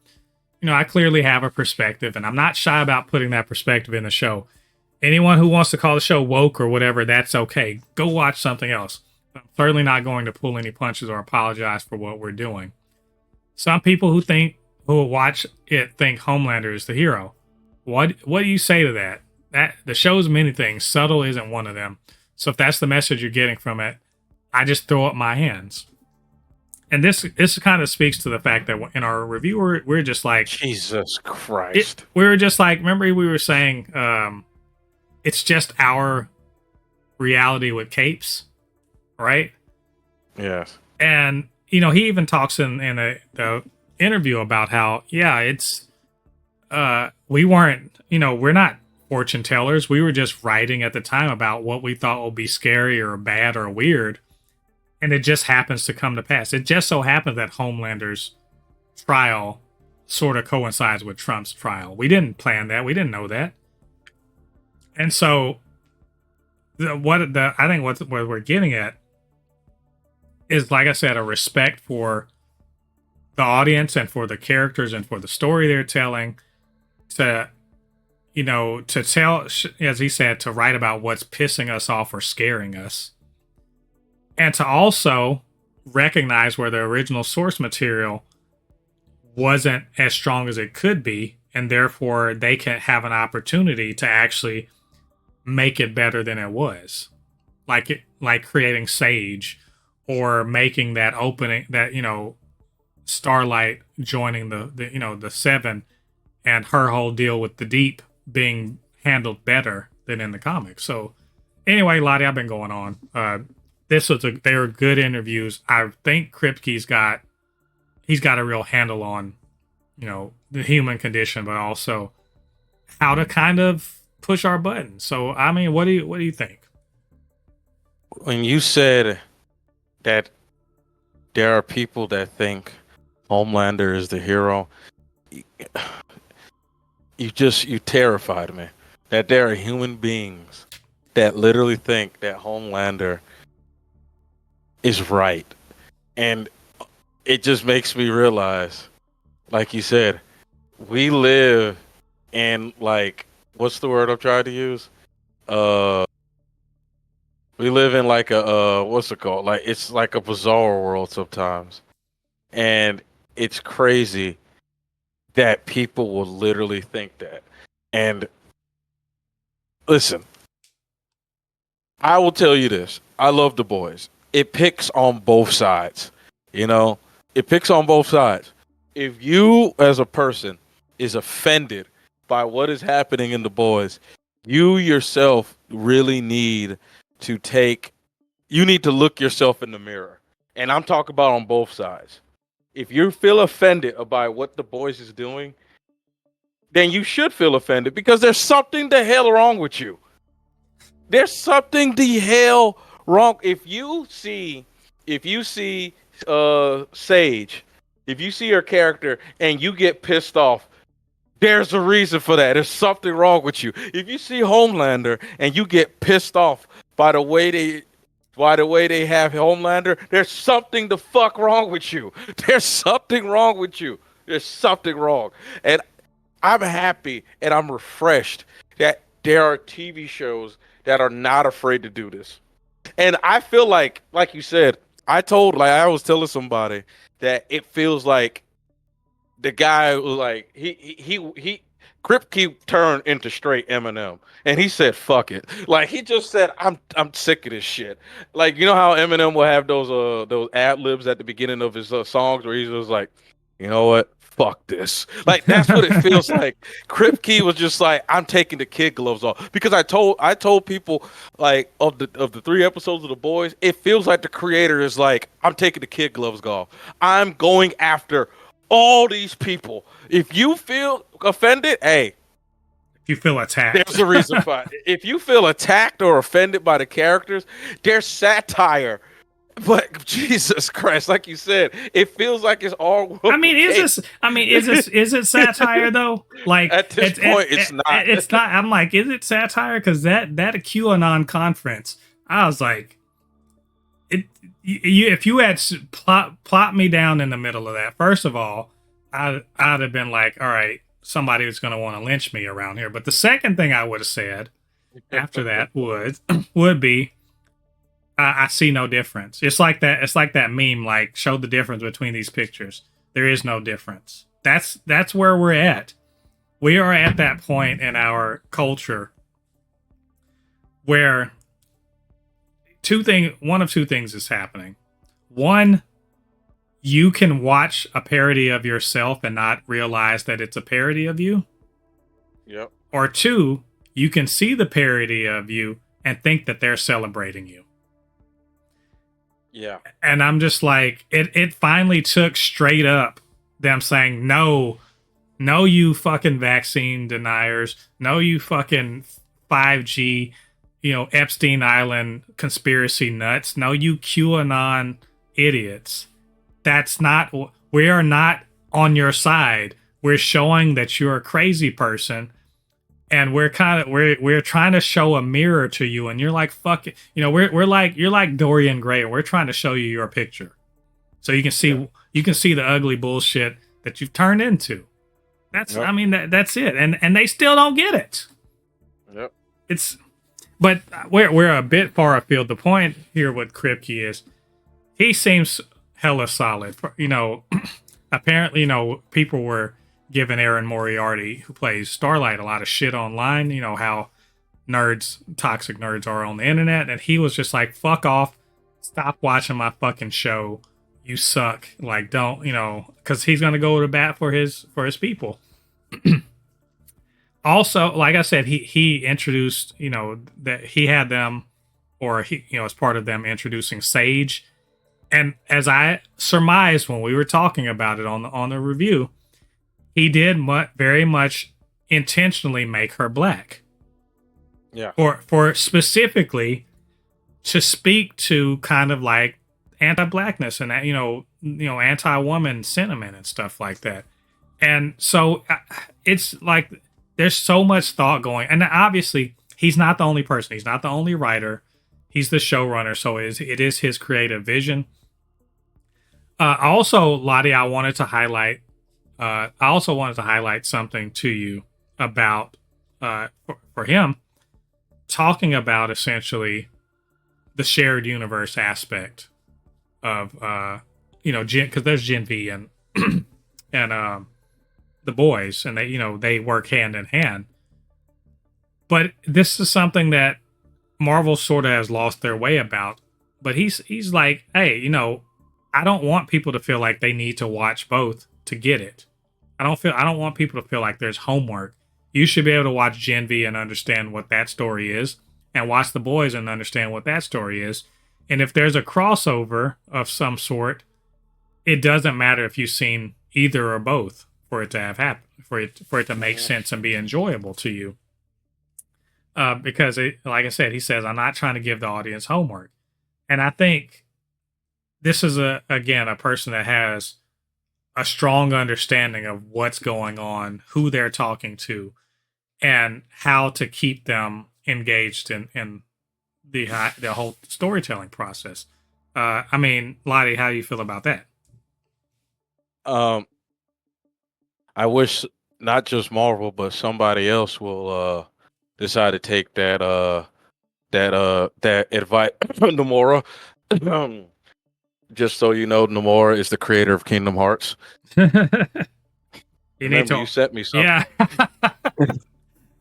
I clearly have a perspective, and I'm not shy about putting that perspective in the show. Anyone who wants to call the show woke or whatever, that's okay. Go watch something else. I'm certainly not going to pull any punches or apologize for what we're doing. Some people who watch it think Homelander is the hero. What do you say to that? That the show's many things. Subtle isn't one of them. So if that's the message you're getting from it, I just throw up my hands. And this kind of speaks to the fact that in our review, we're just like, Jesus Christ. We were just like, remember we were saying, it's just our reality with capes, right? Yes. And he even talks in the interview about how, yeah, it's we weren't, we're not fortune tellers. We were just writing at the time about what we thought would be scary or bad or weird. And it just happens to come to pass. It just so happens that Homelander's trial sort of coincides with Trump's trial. We didn't plan that. We didn't know that. And so I think what we're getting at is, like I said, a respect for the audience and for the characters and for the story they're telling, to tell, as he said, to write about what's pissing us off or scaring us, and to also recognize where the original source material wasn't as strong as it could be, and therefore they can have an opportunity to actually make it better than it was, like creating Sage, or making that opening, that Starlight joining the Seven, and her whole deal with the Deep being handled better than in the comics. So anyway, Lottie, I've been going on. They were good interviews. I think Kripke's got a real handle on the human condition, but also how to kind of push our buttons. So I mean, what do you think? When you said that there are people that think Homelander is the hero, you terrified me. That there are human beings that literally think that Homelander is right. And it just makes me realize, like you said, we live in, like, what's the word I'm trying to use? We live in like a what's it called? Like, it's like a bizarre world sometimes. And it's crazy that people will literally think that. And listen, I will tell you this. I love The Boys. It picks on both sides. It picks on both sides. If you, as a person, is offended by what is happening in The Boys, you yourself really need to look yourself in the mirror. And I'm talking about on both sides. If you feel offended about what The Boys is doing, then you should feel offended, because there's something the hell wrong with you. There's something the hell wrong. If you see Sage, if you see her character and you get pissed off, there's a reason for that. There's something wrong with you. If you see Homelander and you get pissed off by the way they have Homelander, there's something the fuck wrong with you. There's something wrong with you. There's something wrong. And I'm happy and I'm refreshed that there are TV shows that are not afraid to do this. And I feel like you said, I was telling somebody that it feels like the guy was like, he Kripke turned into straight Eminem, and he said, "Fuck it." Like, he just said, "I'm sick of this shit." Like, you know how Eminem will have those ad libs at the beginning of his songs where he's just like, "You know what? Fuck this." Like, that's what it feels like. Kripke was just like, "I'm taking the kid gloves off," because I told people, like, of the 3 episodes of The Boys, it feels like the creator is like, "I'm taking the kid gloves off. I'm going after all these people. If you feel offended, hey." If you feel attacked, There's a reason for it. If you feel attacked or offended by the characters, there's satire. But Jesus Christ, like you said, it feels like it's all. I mean, is it satire though? Like, at this point, it's not. It's not. I'm like, is it satire? Because that QAnon conference, I was like, if you had plot me down in the middle of that, first of all, I'd have been like, all right, somebody was going to want to lynch me around here. But the second thing I would have said after that would be, I see no difference. It's like that meme, like, show the difference between these pictures. There is no difference. That's where we're at. We are at that point in our culture where one of two things is happening. One, you can watch a parody of yourself and not realize that it's a parody of you. Yep. Or two, you can see the parody of you and think that they're celebrating you. Yeah. And I'm just like, it finally took straight up them saying, no, No, you fucking vaccine deniers. No, you fucking 5G, Epstein Island conspiracy nuts. No, you QAnon idiots. That's not, we are not on your side. We're showing that you're a crazy person. And we're trying to show a mirror to you, and you're like, fuck it. You're like Dorian Gray, and we're trying to show you your picture. So you can see the ugly bullshit that you've turned into. That's that's it. And they still don't get it. Yep. But we're a bit far afield. The point here with Kripke is he seems hella solid. Apparently, people were giving Aaron Moriarty, who plays Starlight, a lot of shit online. How toxic nerds are on the internet, and he was just like, "Fuck off, stop watching my fucking show. You suck." Like, don't, because he's gonna go to bat for his people. Also, like I said, he introduced, that he had them, or he, as part of them introducing Sage, and as I surmised when we were talking about it on the review, he did very much intentionally make her black. Yeah. For specifically to speak to kind of like anti-blackness and anti-woman sentiment and stuff like that. And so it's like there's so much thought going, and obviously he's not the only person. He's not the only writer. He's the showrunner, so it is his creative vision. Also, Lottie, I wanted to highlight something to you about for him, talking about essentially the shared universe aspect of because there's Gen V and and the boys, and they work hand in hand. But this is something that Marvel sort of has lost their way about. But he's like, hey, I don't want people to feel like they need to watch both to get it. I don't want people to feel like there's homework. You should be able to watch Gen V and understand what that story is, and watch The Boys and understand what that story is. And if there's a crossover of some sort, it doesn't matter if you've seen either or both for it to have happened, for it to make sense and be enjoyable to you. Because like I said, he says, I'm not trying to give the audience homework. And I think this is again a person that has a strong understanding of what's going on, who they're talking to, and how to keep them engaged in the whole storytelling process. Lottie, how do you feel about that? I wish not just Marvel, but somebody else will decide to take that advice, Nomura. Just so you know, Nomura is the creator of Kingdom Hearts. You sent me something. Yeah.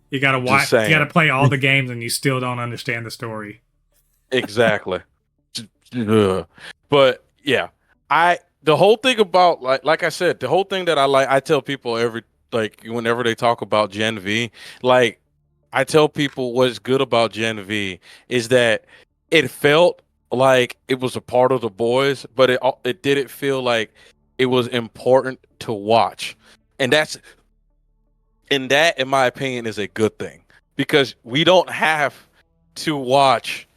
You gotta watch. You gotta play all the games, and you still don't understand the story. Exactly. But yeah, the whole thing about like I said, the whole thing that I tell people whenever they talk about Gen V, I tell people what's good about Gen V is that it felt like it was a part of The Boys, but it didn't feel like it was important to watch. And that, in my opinion, is a good thing, because we don't have to watch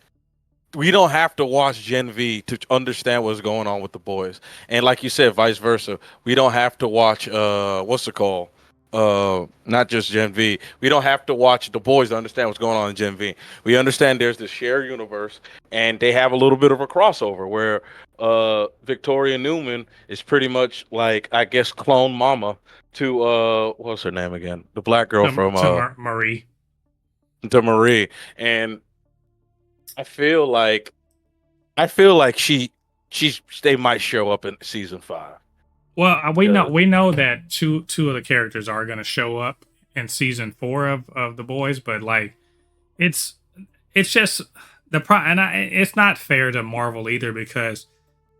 Gen V to understand what's going on with The Boys. And like you said, vice versa. We don't have to watch what's it called? Not just Gen V. We don't have to watch The Boys to understand what's going on in Gen V. We understand there's this shared universe, and they have a little bit of a crossover where Victoria Newman is pretty much like, I guess, clone mama to what's her name again? The black girl from Marie. To Marie. And I feel like they might show up in season 5. Well, we know that two of the characters are going to show up in season 4 of The Boys, but it's just it's not fair to Marvel either, because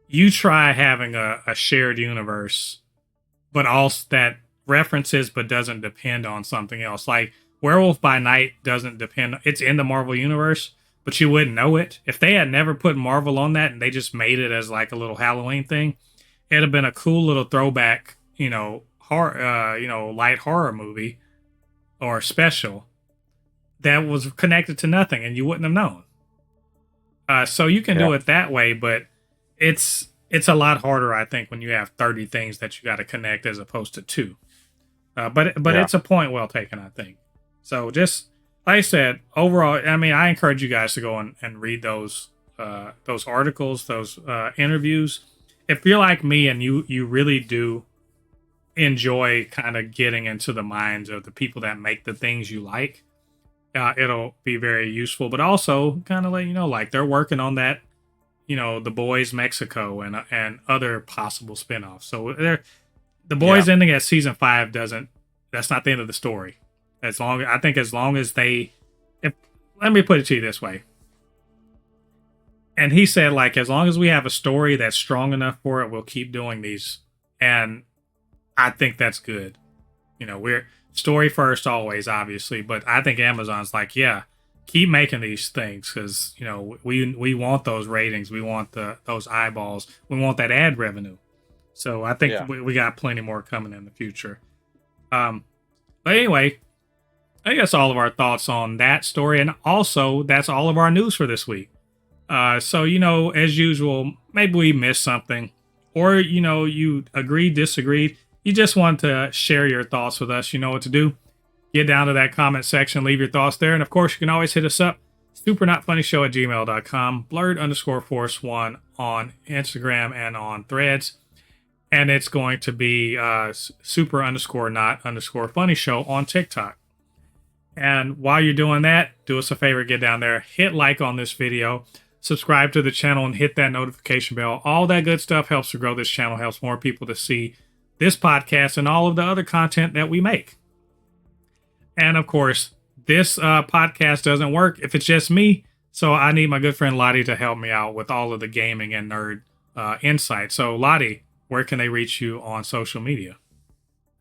you try having a shared universe, but also that references but doesn't depend on something else. Like Werewolf by Night doesn't depend. It's in the Marvel universe, but you wouldn't know it if they had never put Marvel on that and they just made it as like a little Halloween thing. It'd have been a cool little throwback, horror, light horror movie or special that was connected to nothing, and you wouldn't have known. So you can Yeah. do it that way, but it's a lot harder, I think, when you have 30 things that you got to connect as opposed to 2. But Yeah. it's a point well taken, I think. So just like I said, overall, I mean, I encourage you guys to go and read those articles, those interviews. If you're like me and you really do enjoy kind of getting into the minds of the people that make the things you like, it'll be very useful. But also kind of let you know, like, they're working on that, The Boys Mexico and other possible spinoffs. So The Boys ending at season 5 that's not the end of the story. As long as they, let me put it to you this way. And he said, like, as long as we have a story that's strong enough for it, we'll keep doing these. And I think that's good. We're story first always, obviously, but I think Amazon's like, yeah, keep making these things because we want those ratings, we want those eyeballs, we want that ad revenue. So I think we got plenty more coming in the future. But anyway, I guess all of our thoughts on that story, and also that's all of our news for this week. So as usual, maybe we missed something, or you agreed, disagreed. You just want to share your thoughts with us. You know what to do. Get down to that comment section, leave your thoughts there. And of course, you can always hit us up, supernotfunnyshow@gmail.com, blurred_force1 on Instagram and on Threads. And it's going to be super_not_funny show on TikTok. And while you're doing that, do us a favor, get down there, hit like on this video, subscribe to the channel, and hit that notification bell. All that good stuff helps to grow this channel, helps more people to see this podcast and all of the other content that we make. And of course, this podcast doesn't work if it's just me. So I need my good friend Lottie to help me out with all of the gaming and nerd insight. So Lottie, where can they reach you on social media?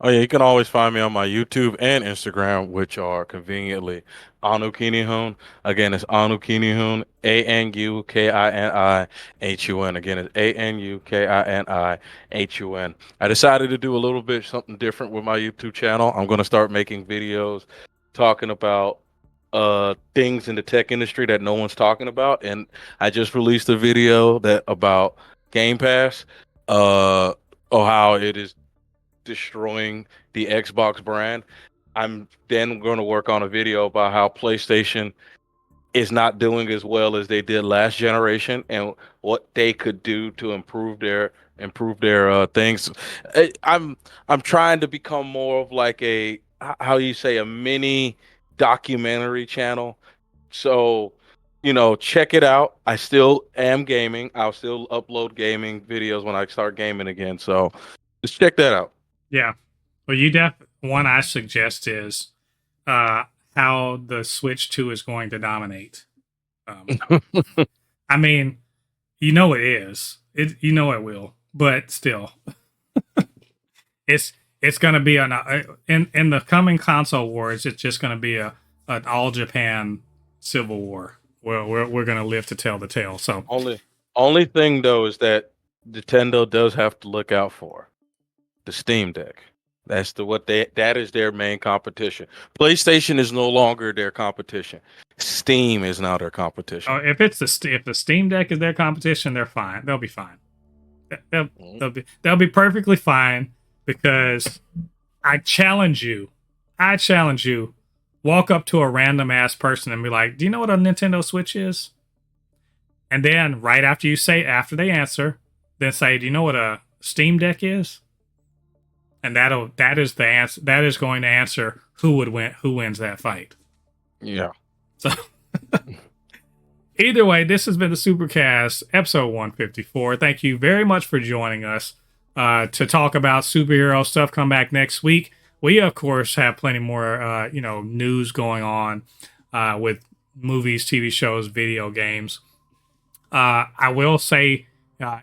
Oh yeah, you can always find me on my YouTube and Instagram, which are conveniently Anu Kinihun. Again, it's Anu Kinihun, ANUKINIHUN. Again, it's ANUKINIHUN. I decided to do a little bit something different with my YouTube channel. I'm going to start making videos talking about things in the tech industry that no one's talking about. And I just released a video about Game Pass, or how it is destroying the Xbox brand. I'm then going to work on a video about how PlayStation is not doing as well as they did last generation and what they could do to improve their things. I'm trying to become more of like a mini documentary channel. So check it out. I still am gaming. I'll still upload gaming videos when I start gaming again. So just check that out. Yeah. Well, one I suggest is how the Switch 2 is going to dominate. I mean, it is. It will, but still, it's going to be in the coming console wars. It's just going to be an all Japan civil war. Well, we're going to live to tell the tale. So only thing though is that Nintendo does have to look out for the Steam Deck. That is their main competition. PlayStation is no longer their competition. Steam is now their competition. Oh, if the Steam Deck is their competition, they're fine. They'll be fine. They'll be perfectly fine, because I challenge you. Walk up to a random ass person and be like, "Do you know what a Nintendo Switch is?" And then right after they answer, then say, "Do you know what a Steam Deck is?" And that is the answer. That is going to answer who wins that fight. Yeah. So either way, this has been the Supercast, episode 154. Thank you very much for joining us to talk about superhero stuff. Come back next week. We of course have plenty more news going on with movies, TV shows, video games. I will say,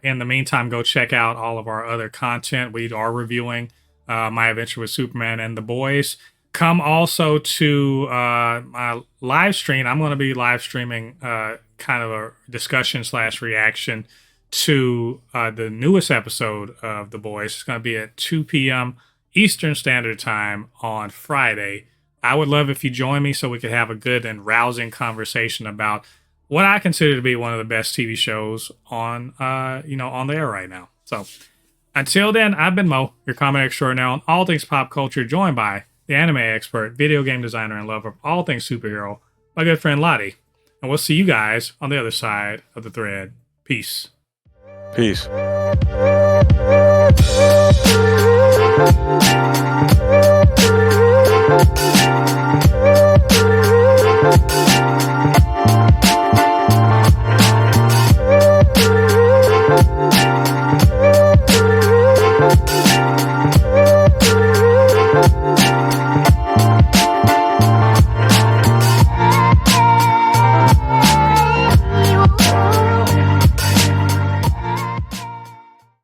in the meantime, go check out all of our other content. We are reviewing My Adventure with Superman and the Boys. Come also to my live stream. I'm going to be live streaming kind of a discussion / reaction to the newest episode of The Boys. It's going to be at 2 p.m. Eastern Standard Time on Friday. I would love if you join me so we could have a good and rousing conversation about what I consider to be one of the best TV shows on, on the air right now. So until then, I've been Mo, your comment extraordinaire on all things pop culture, joined by the anime expert, video game designer, and lover of all things superhero, my good friend Lottie. And we'll see you guys on the other side of the thread. Peace. Peace.